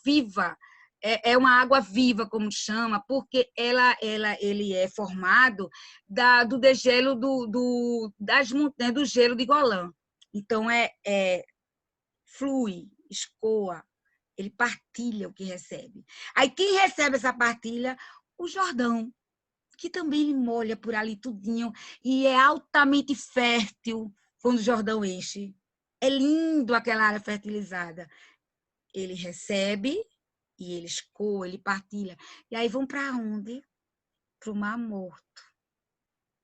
viva, é uma água viva, como chama, porque ele é formado do degelo das montanhas, do gelo de Golã. Então, flui, escoa, ele partilha o que recebe. Aí, quem recebe essa partilha? O Jordão, que também ele molha por ali tudinho e é altamente fértil quando o Jordão enche. É lindo aquela área fertilizada. Ele recebe e ele escoa, ele partilha. E aí vão para onde? Para o Mar Morto.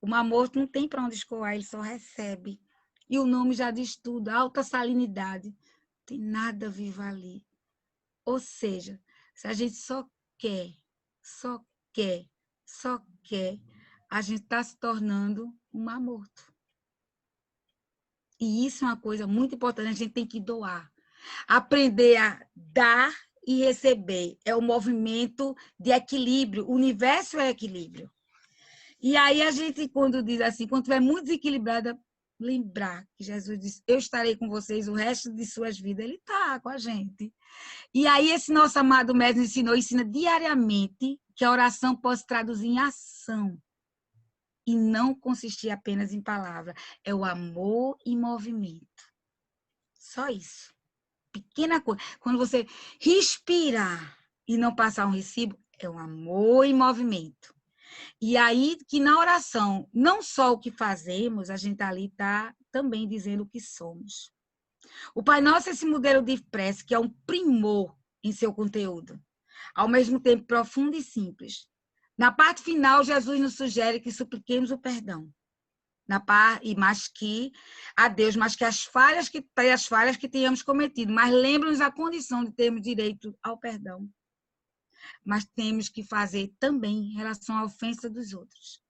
O Mar Morto não tem para onde escoar, ele só recebe. E o nome já diz tudo, alta salinidade. Não tem nada vivo ali. Ou seja, se a gente só quer, a gente está se tornando um Mar Morto. E isso é uma coisa muito importante, a gente tem que doar. Aprender a dar e receber. É o movimento de equilíbrio. O universo é equilíbrio. E aí a gente, quando diz assim, quando estiver muito desequilibrada, lembrar que Jesus disse, eu estarei com vocês o resto de suas vidas. Ele está com a gente. E aí esse nosso amado mestre ensina diariamente que a oração pode se traduzir em ação. E não consistir apenas em palavra. É o amor em movimento. Só isso. Pequena coisa. Quando você respirar e não passar um recibo, é o amor em movimento. E aí que na oração, não só o que fazemos, a gente ali está também dizendo o que somos. O Pai Nosso é esse modelo de prece que é um primor em seu conteúdo. Ao mesmo tempo profundo e simples. Na parte final, Jesus nos sugere que supliquemos o perdão. Mas que a Deus, mas que as falhas que tenhamos cometido, mas lembre-nos a condição de termos direito ao perdão. Mas temos que fazer também em relação à ofensa dos outros.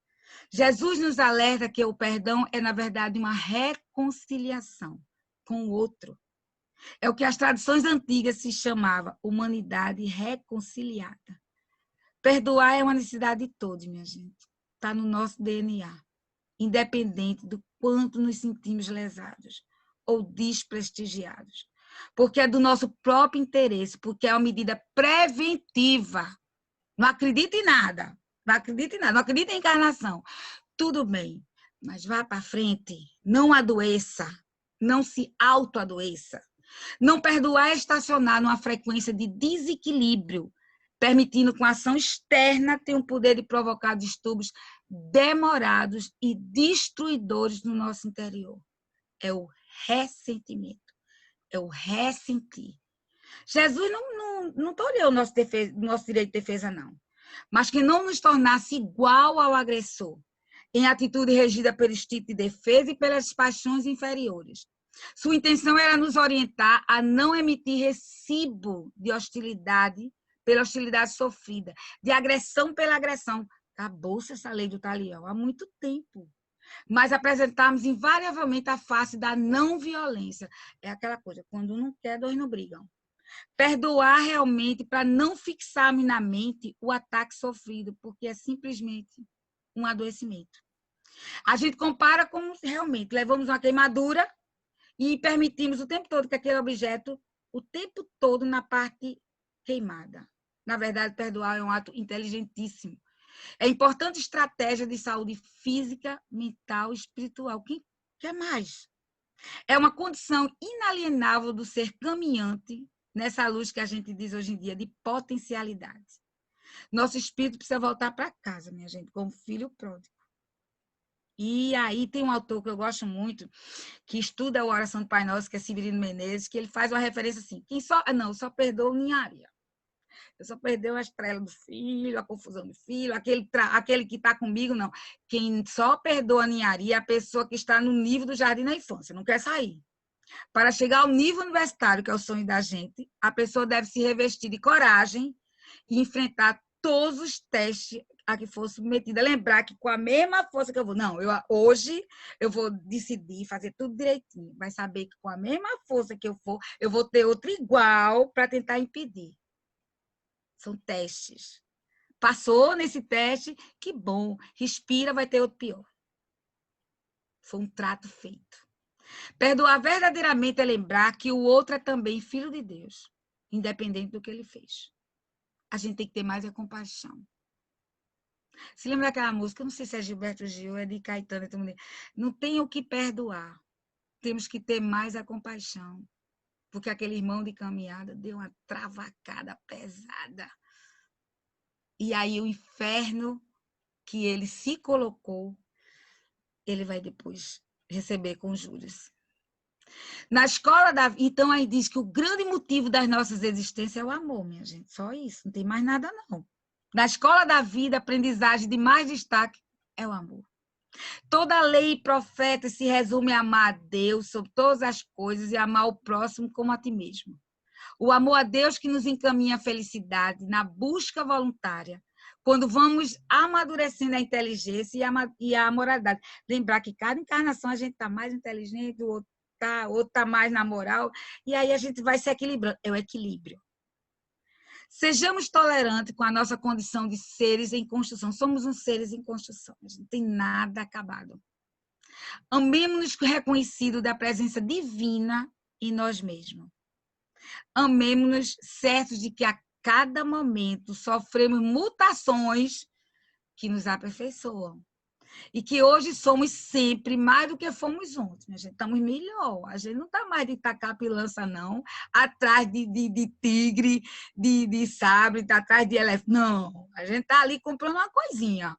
Jesus nos alerta que o perdão é, na verdade, uma reconciliação com o outro. É o que as tradições antigas se chamava humanidade reconciliada. Perdoar é uma necessidade de todos, minha gente. Está no nosso DNA. Independente do quanto nos sentimos lesados ou desprestigiados. Porque é do nosso próprio interesse, porque é uma medida preventiva. Não acredita em nada. Não acredita em encarnação. Tudo bem, mas vá para frente. Não adoeça. Não se autoadoeça. Não perdoar é estacionar numa frequência de desequilíbrio, permitindo que a ação externa tenha o poder de provocar distúrbios demorados e destruidores no nosso interior. É o ressentimento, é o ressentir. Jesus não tolheu o nosso direito de defesa, não. Mas que não nos tornasse igual ao agressor, em atitude regida pelo instinto de defesa e pelas paixões inferiores. Sua intenção era nos orientar a não emitir recibo de hostilidade pela hostilidade sofrida, de agressão pela agressão. Acabou-se essa lei do talião há muito tempo. mas apresentarmos invariavelmente a face da não violência. É aquela coisa, quando um não quer, dois não brigam. Perdoar realmente para não fixarmos na mente o ataque sofrido, porque é simplesmente um adoecimento. A gente compara como realmente levamos uma queimadura e permitimos o tempo todo que aquele objeto, o tempo todo na parte queimada. Na verdade, perdoar é um ato inteligentíssimo. É importante estratégia de saúde física, mental e espiritual. Quem quer mais? É uma condição inalienável do ser caminhante nessa luz que a gente diz hoje em dia de potencialidade. Nosso espírito precisa voltar para casa, minha gente, como filho pródigo. E aí tem um autor que eu gosto muito, que estuda a oração do Pai Nosso, que é Severino Menezes, que ele faz uma referência assim, quem só perdoa o ninharia. Eu só perdeu a estrela do filho, a confusão do filho, aquele que está comigo, não. Quem só perdoa a ninharia é a pessoa que está no nível do jardim da infância, não quer sair. Para chegar ao nível universitário, que é o sonho da gente, a pessoa deve se revestir de coragem e enfrentar todos os testes a que for submetida. Lembrar que com a mesma força que eu vou... Não, hoje eu vou decidir fazer tudo direitinho. Vai saber que com a mesma força que eu for, eu vou ter outra igual para tentar impedir. São testes. Passou nesse teste, que bom. Respira, vai ter outro pior. Foi um trato feito. Perdoar verdadeiramente é lembrar que o outro é também filho de Deus, independente do que ele fez. A gente tem que ter mais a compaixão. Se lembra daquela música, não sei se é Gilberto Gil, é de Caetano, não tem o que perdoar. Temos que ter mais a compaixão. Porque aquele irmão de caminhada deu uma travacada pesada. E aí o inferno que ele se colocou, ele vai depois receber com juros. Na escola da vida, então aí diz que o grande motivo das nossas existências é o amor, minha gente. Só isso, não tem mais nada não. Na escola da vida, a aprendizagem de mais destaque é o amor. Toda lei e profeta se resume a amar a Deus sobre todas as coisas e amar o próximo como a ti mesmo. O amor a Deus que nos encaminha a felicidade na busca voluntária, quando vamos amadurecendo a inteligência e a moralidade. Lembrar que cada encarnação a gente está mais inteligente, o outro está mais na moral, e aí a gente vai se equilibrando. É o equilíbrio. Sejamos tolerantes com a nossa condição de seres em construção. Somos uns seres em construção, a gente não tem nada acabado. Amemos-nos reconhecido da presença divina em nós mesmos. Amemos-nos certos de que a cada momento sofremos mutações que nos aperfeiçoam. E que hoje somos sempre mais do que fomos ontem. A gente estamos melhor. A gente não está mais de tacar pilança, não. Atrás de tigre, de sabre, atrás de elefante. Não. A gente está ali comprando uma coisinha.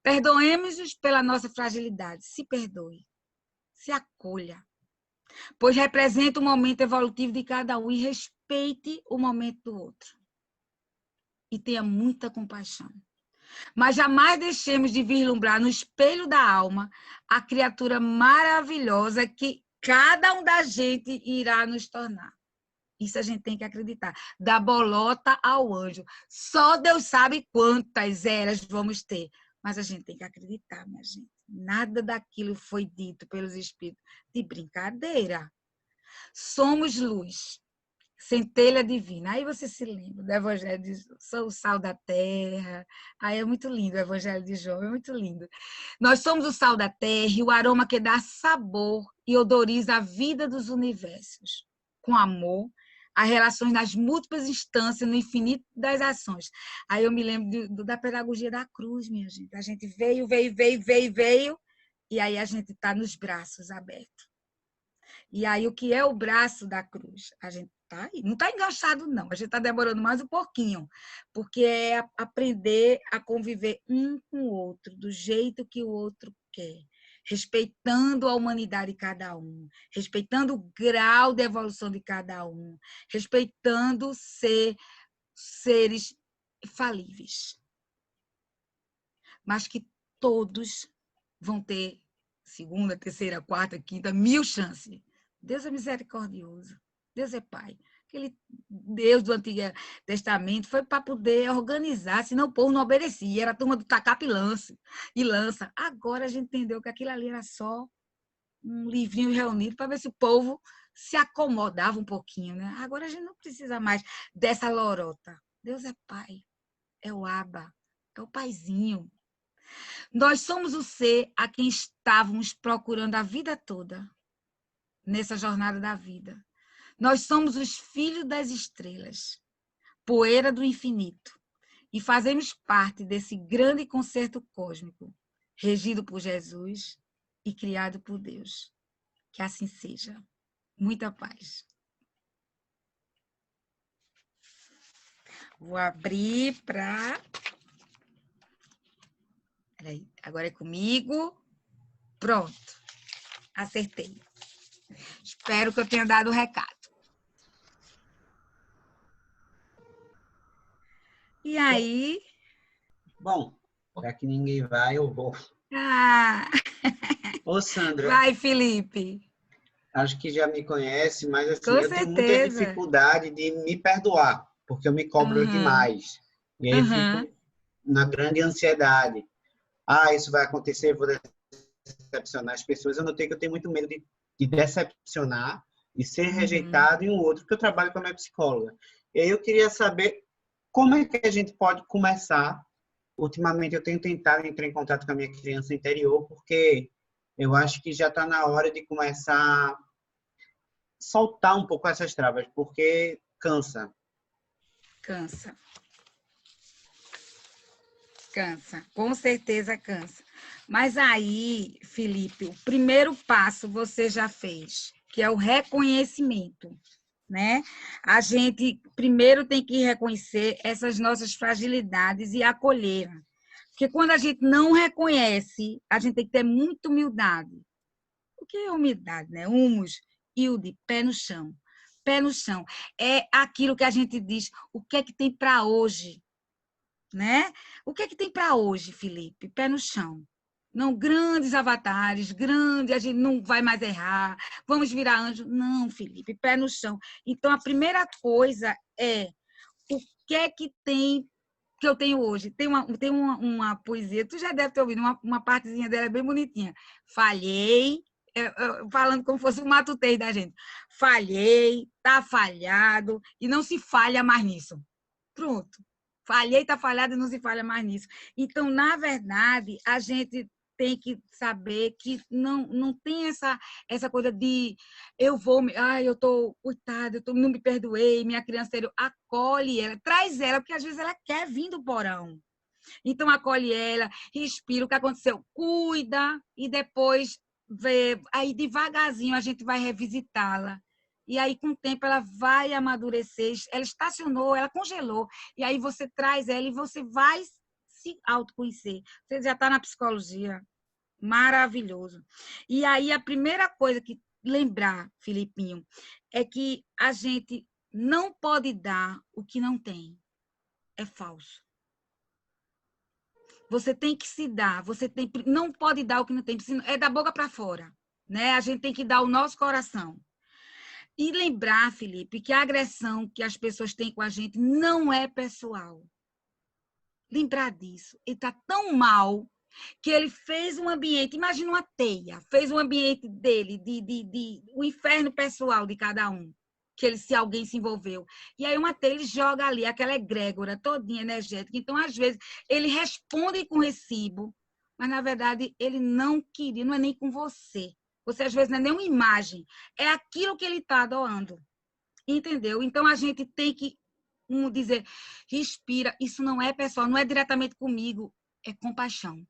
Perdoemos-nos pela nossa fragilidade. Se perdoe. Se acolha. Pois representa o momento evolutivo de cada um e respeite o momento do outro. E tenha muita compaixão. Mas jamais deixemos de vislumbrar no espelho da alma a criatura maravilhosa que cada um da gente irá nos tornar. Isso a gente tem que acreditar. Da bolota ao anjo. Só Deus sabe quantas eras vamos ter. Mas a gente tem que acreditar, minha gente. Nada daquilo foi dito pelos espíritos de brincadeira. Somos luz. Centelha divina. Aí você se lembra do Evangelho de João. Sou o sal da terra. Aí é muito lindo o Evangelho de João, é muito lindo. Nós somos o sal da terra e o aroma que dá sabor e odoriza a vida dos universos. Com amor, as relações nas múltiplas instâncias, no infinito das ações. Aí eu me lembro da pedagogia da cruz, minha gente. A gente veio, e aí a gente está nos braços abertos. E aí, o que é o braço da cruz? A gente tá aí. Não está enganchado, não. A gente está demorando mais um pouquinho, porque é aprender a conviver um com o outro, do jeito que o outro quer, respeitando a humanidade de cada um, respeitando o grau de evolução de cada um, respeitando ser seres falíveis. Mas que todos vão ter segunda, terceira, quarta, quinta, 1000 chances. Deus é misericordioso. Deus é Pai. Aquele Deus do Antigo Testamento foi para poder organizar, senão o povo não obedecia. Era a turma do tacape e lança. Agora a gente entendeu que aquilo ali era só um livrinho reunido para ver se o povo se acomodava um pouquinho, né? Agora a gente não precisa mais dessa lorota. Deus é pai, é o Abba, é o paizinho. Nós somos o ser a quem estávamos procurando a vida toda, nessa jornada da vida. Nós somos os filhos das estrelas, poeira do infinito, e fazemos parte desse grande concerto cósmico, regido por Jesus e criado por Deus. Que assim seja. Muita paz. Vou abrir para... Peraí, agora é comigo. Pronto. Acertei. Espero que eu tenha dado o recado. E aí? Bom, já que ninguém vai, eu vou. Ah, Ô, Sandra, vai, Felipe. acho que já me conhece, mas assim, Com eu tenho muita certeza. dificuldade de me perdoar, porque eu me cobro demais. E aí eu fico na grande ansiedade. Ah, isso vai acontecer, eu vou decepcionar as pessoas. Eu notei que eu tenho muito medo de decepcionar e ser rejeitado em um outro, porque eu trabalho com a minha psicóloga. E aí eu queria saber como é que a gente pode começar. Ultimamente eu tenho tentado entrar em contato com a minha criança interior, porque eu acho que já está na hora de começar a soltar um pouco essas travas, porque cansa. Cansa. Cansa, com certeza cansa. Mas aí, Felipe, o primeiro passo você já fez, que é o reconhecimento, né? A gente primeiro tem que reconhecer essas nossas fragilidades e acolher. Porque quando a gente não reconhece, a gente tem que ter muita humildade. O que é humildade, né? Humus, hilde, pé no chão. Pé no chão. É aquilo que a gente diz, o que é que tem para hoje? Né? O que é que tem para hoje, Felipe? Pé no chão. Não grandes avatares, a gente não vai mais errar, vamos virar anjo. Não, Felipe, pé no chão. Então, a primeira coisa é o que é que tem que eu tenho hoje. Tem uma poesia, tu já deve ter ouvido, uma partezinha dela bem bonitinha. Falhei, falando como fosse o matutei da gente. Falhei, tá falhado, e não se falha mais nisso. Pronto. Falhei, está falhado e não se falha mais nisso. Então, na verdade, a gente tem que saber que não tem essa coisa de eu estou, coitada, não me perdoei, minha criança interior, acolhe ela, traz ela, porque às vezes ela quer vir do porão. Então, acolhe ela, respira o que aconteceu, cuida e depois vê, aí devagarzinho a gente vai revisitá-la. E aí, com o tempo, ela vai amadurecer, ela estacionou, ela congelou, e aí você traz ela e você vai se autoconhecer. Você já está na psicologia, maravilhoso. E aí, a primeira coisa que lembrar, Filipinho, é que a gente não pode dar o que não tem. É falso. Você tem que se dar, não pode dar o que não tem, é da boca para fora, né? A gente tem que dar o nosso coração. E lembrar, Felipe, que a agressão que as pessoas têm com a gente não é pessoal. Lembrar disso. Ele está tão mal que ele fez um ambiente, imagina uma teia, fez um ambiente dele, o inferno pessoal de cada um, se alguém se envolveu. E aí uma teia, ele joga ali, aquela egrégora todinha energética. Então, às vezes, ele responde com recibo, mas, na verdade, ele não queria, não é nem com você. Você, às vezes, não é nem uma imagem, é aquilo que ele está doando. Entendeu? Então, a gente tem que dizer, respira, isso não é pessoal, não é diretamente comigo, é compaixão.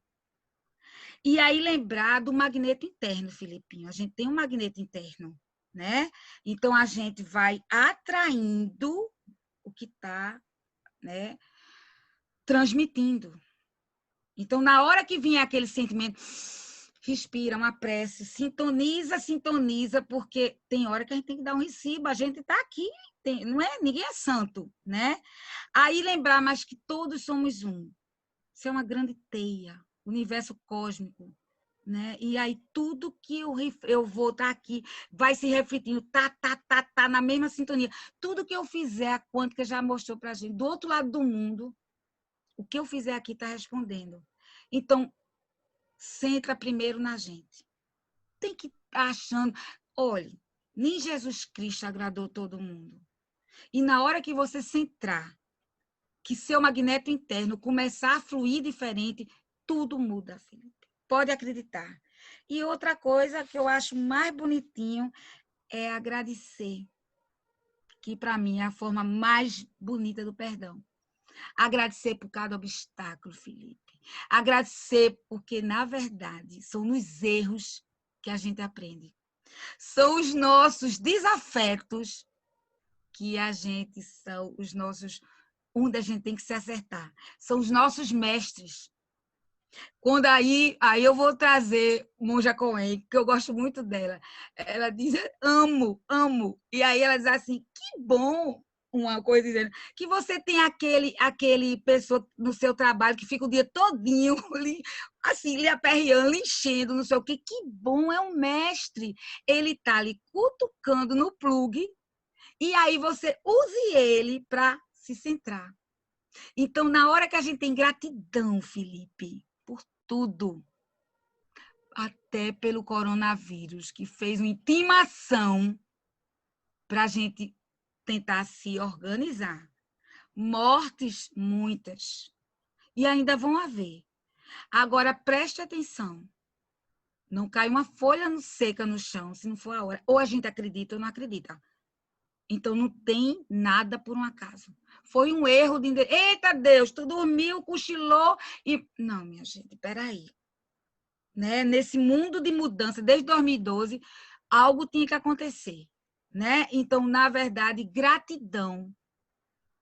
E aí, lembrar do magneto interno, Filipinho. A gente tem um magneto interno, né? Então, a gente vai atraindo o que está, né, transmitindo. Então, na hora que vier aquele sentimento, respira, uma prece, sintoniza, porque tem hora que a gente tem que dar um recibo, a gente está aqui, ninguém é santo, né? Aí lembrar, mas que todos somos um. Isso é uma grande teia, universo cósmico, né? E aí tudo que eu vou estar aqui vai se refletindo, tá na mesma sintonia. Tudo que eu fizer, a quântica já mostrou para a gente, do outro lado do mundo, o que eu fizer aqui está respondendo. Então, centra primeiro na gente. Tem que estar achando, olha, nem Jesus Cristo agradou todo mundo. E na hora que você centrar, que seu magneto interno começar a fluir diferente, tudo muda, Felipe. Pode acreditar. E outra coisa que eu acho mais bonitinho é agradecer, que para mim é a forma mais bonita do perdão. Agradecer por cada obstáculo, Felipe. Agradecer porque, na verdade, são nos erros que a gente aprende. São os nossos desafetos que a gente são os nossos, onde a gente tem que se acertar. São os nossos mestres. Quando aí eu vou trazer Monja Coen, que eu gosto muito dela. Ela diz, amo, amo. E aí ela diz assim, que bom, uma coisa dizendo, que você tem aquele pessoa no seu trabalho que fica o dia todinho assim, lhe aperreando, lhe enchendo, não sei o quê. Que bom, é um mestre. Ele está ali cutucando no plug e aí você use ele para se centrar. Então, na hora que a gente tem gratidão, Felipe, por tudo, até pelo coronavírus, que fez uma intimação para a gente tentar se organizar. Mortes, muitas. E ainda vão haver. Agora, preste atenção. Não cai uma folha seca no chão, se não for a hora. Ou a gente acredita ou não acredita. Então, não tem nada por um acaso. Foi um erro de... Eita, Deus, tu dormiu, cochilou e... Não, minha gente, peraí. Né? Nesse mundo de mudança, desde 2012, algo tinha que acontecer. Né? Então, na verdade, gratidão,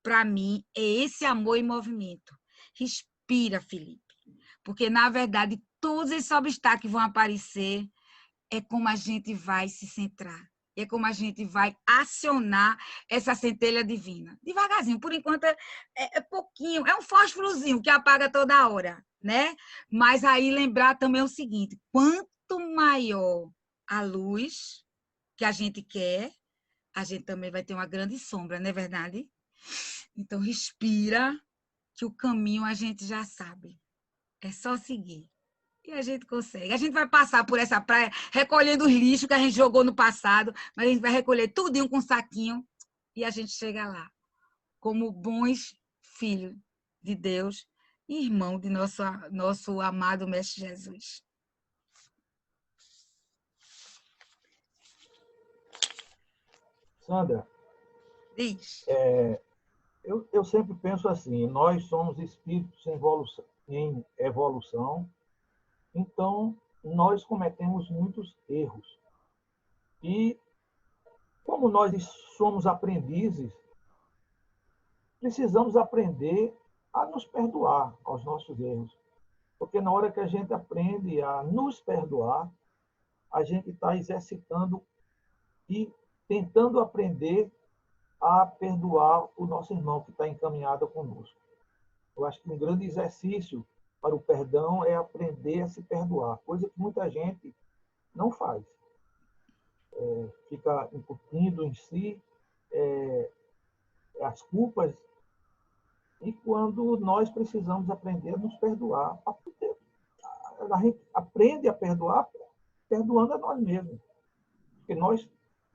para mim, é esse amor em movimento. Respira, Felipe. Porque, na verdade, todos esses obstáculos que vão aparecer é como a gente vai se centrar. É como a gente vai acionar essa centelha divina. Devagarzinho, por enquanto é pouquinho, é um fósforozinho que apaga toda hora, né? Mas aí lembrar também o seguinte, quanto maior a luz que a gente quer, a gente também vai ter uma grande sombra, não é verdade? Então, respira, que o caminho a gente já sabe. É só seguir. E a gente consegue. A gente vai passar por essa praia recolhendo os lixos que a gente jogou no passado, mas a gente vai recolher tudinho com um saquinho e a gente chega lá, como bons filhos de Deus e irmão de nosso amado Mestre Jesus. Sandra, Diz. eu sempre penso assim, nós somos espíritos em evolução, então nós cometemos muitos erros. E como nós somos aprendizes, precisamos aprender a nos perdoar aos nossos erros. Porque na hora que a gente aprende a nos perdoar, a gente está exercitando e tentando aprender a perdoar o nosso irmão que está encaminhado conosco. Eu acho que um grande exercício para o perdão é aprender a se perdoar, coisa que muita gente não faz. Fica incutindo em si as culpas, e quando nós precisamos aprender a nos perdoar, a gente aprende a perdoar perdoando a nós mesmos, porque nós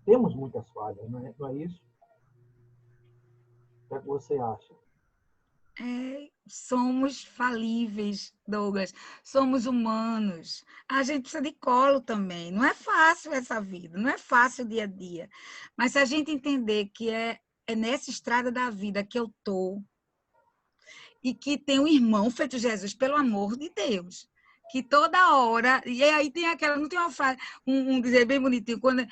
temos muitas falhas, não é isso? O que é que você acha? Somos falíveis, Douglas. Somos humanos. A gente precisa de colo também. Não é fácil essa vida, não é fácil o dia a dia. Mas se a gente entender que é nessa estrada da vida que eu estou e que tem um irmão feito Jesus, pelo amor de Deus, que toda hora... E aí tem aquela... Não tem uma frase, um dizer bem bonitinho, quando...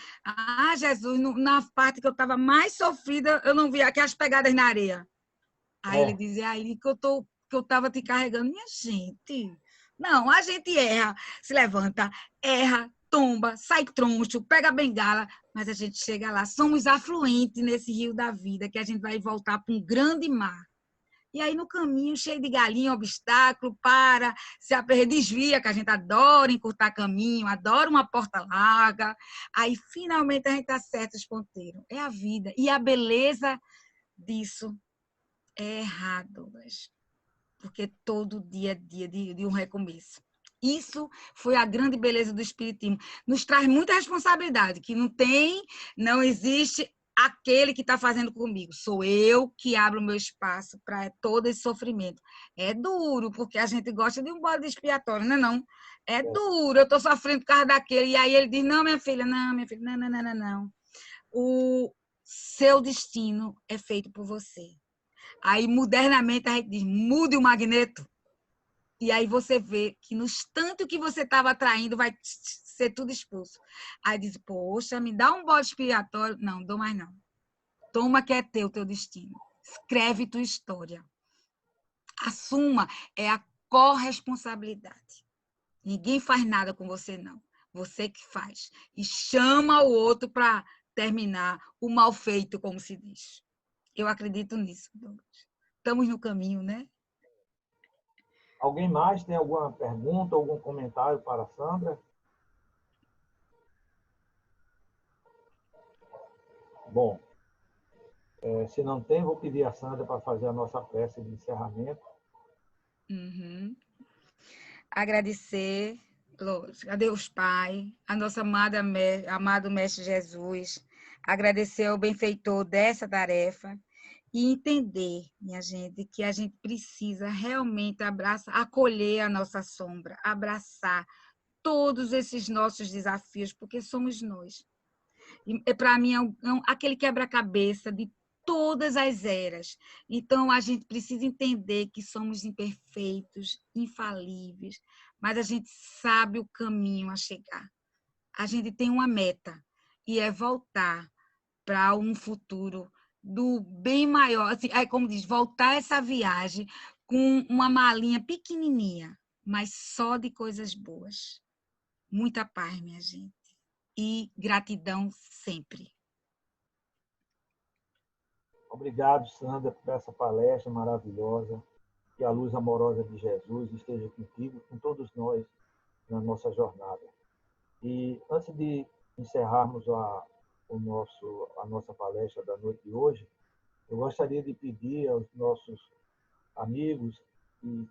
Jesus, na parte que eu estava mais sofrida, eu não via aquelas pegadas na areia. Aí ele dizia, aí que eu estava te carregando. Minha gente, não, a gente erra, se levanta, erra, tomba, sai troncho, pega a bengala, mas a gente chega lá. Somos afluentes nesse rio da vida, que a gente vai voltar para um grande mar, E aí, no caminho, cheio de galinha, obstáculo, para, se aperta, desvia, que a gente adora encurtar caminho, adora uma porta larga. Aí, finalmente, a gente acerta os ponteiros. É a vida. E a beleza disso é errar, Douglas, porque todo dia é dia de um recomeço. Isso foi a grande beleza do Espiritismo. Nos traz muita responsabilidade, que não existe aquele que está fazendo comigo. Sou eu que abro o meu espaço para todo esse sofrimento. É duro, porque a gente gosta de um bode expiatório, não é não? É duro, eu estou sofrendo por causa daquele. E aí ele diz, não, minha filha, não, não. O seu destino é feito por você. Aí, modernamente, a gente diz, mude o magneto. E aí você vê que no instante que você estava atraindo, vai ser tudo expulso. Aí diz, poxa, me dá um bode expiatório. Não, dou mais não. Toma que é teu destino. Escreve tua história. Assuma, é a corresponsabilidade. Ninguém faz nada com você, não. Você que faz. E chama o outro para terminar o mal feito, como se diz. Eu acredito nisso, Douglas. Estamos no caminho, né? Alguém mais tem alguma pergunta, algum comentário para a Sandra? Bom, se não tem, vou pedir a Sandra para fazer a nossa prece de encerramento. Uhum. Agradecer a Deus Pai, a nosso amado Mestre Jesus, agradecer ao benfeitor dessa tarefa e entender, minha gente, que a gente precisa realmente acolher a nossa sombra, abraçar todos esses nossos desafios, porque somos nós. E para mim aquele quebra-cabeça de todas as eras. Então, a gente precisa entender que somos imperfeitos, infalíveis, mas a gente sabe o caminho a chegar. A gente tem uma meta, e é voltar para um futuro do bem maior. Assim, como diz, voltar essa viagem com uma malinha pequenininha, mas só de coisas boas. Muita paz, minha gente. E gratidão sempre. Obrigado, Sandra, por essa palestra maravilhosa. Que a luz amorosa de Jesus esteja contigo, com todos nós, na nossa jornada. E antes de encerrarmos a nossa palestra da noite de hoje, eu gostaria de pedir aos nossos amigos que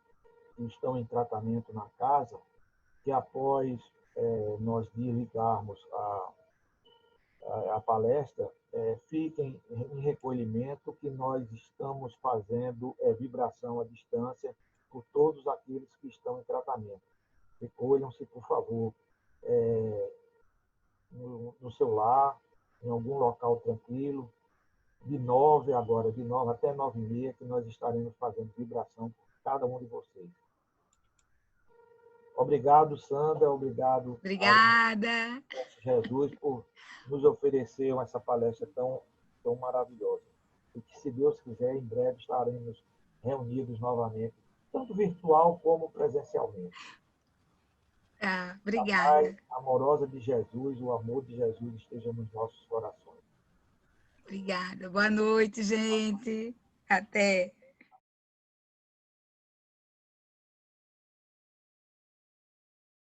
estão em tratamento na casa, que após nós desligarmos a palestra, fiquem em recolhimento, que nós estamos fazendo vibração à distância por todos aqueles que estão em tratamento. Recolham-se, por favor, no seu lar, em algum local tranquilo, de 9 até 9h30, que nós estaremos fazendo vibração por cada um de vocês. Obrigado, Sandra, obrigado Obrigada. Jesus por nos oferecer essa palestra tão maravilhosa. E que, se Deus quiser, em breve estaremos reunidos novamente, tanto virtual como presencialmente. Obrigada. A paz amorosa de Jesus, o amor de Jesus esteja nos nossos corações. Obrigada. Boa noite, gente. Até.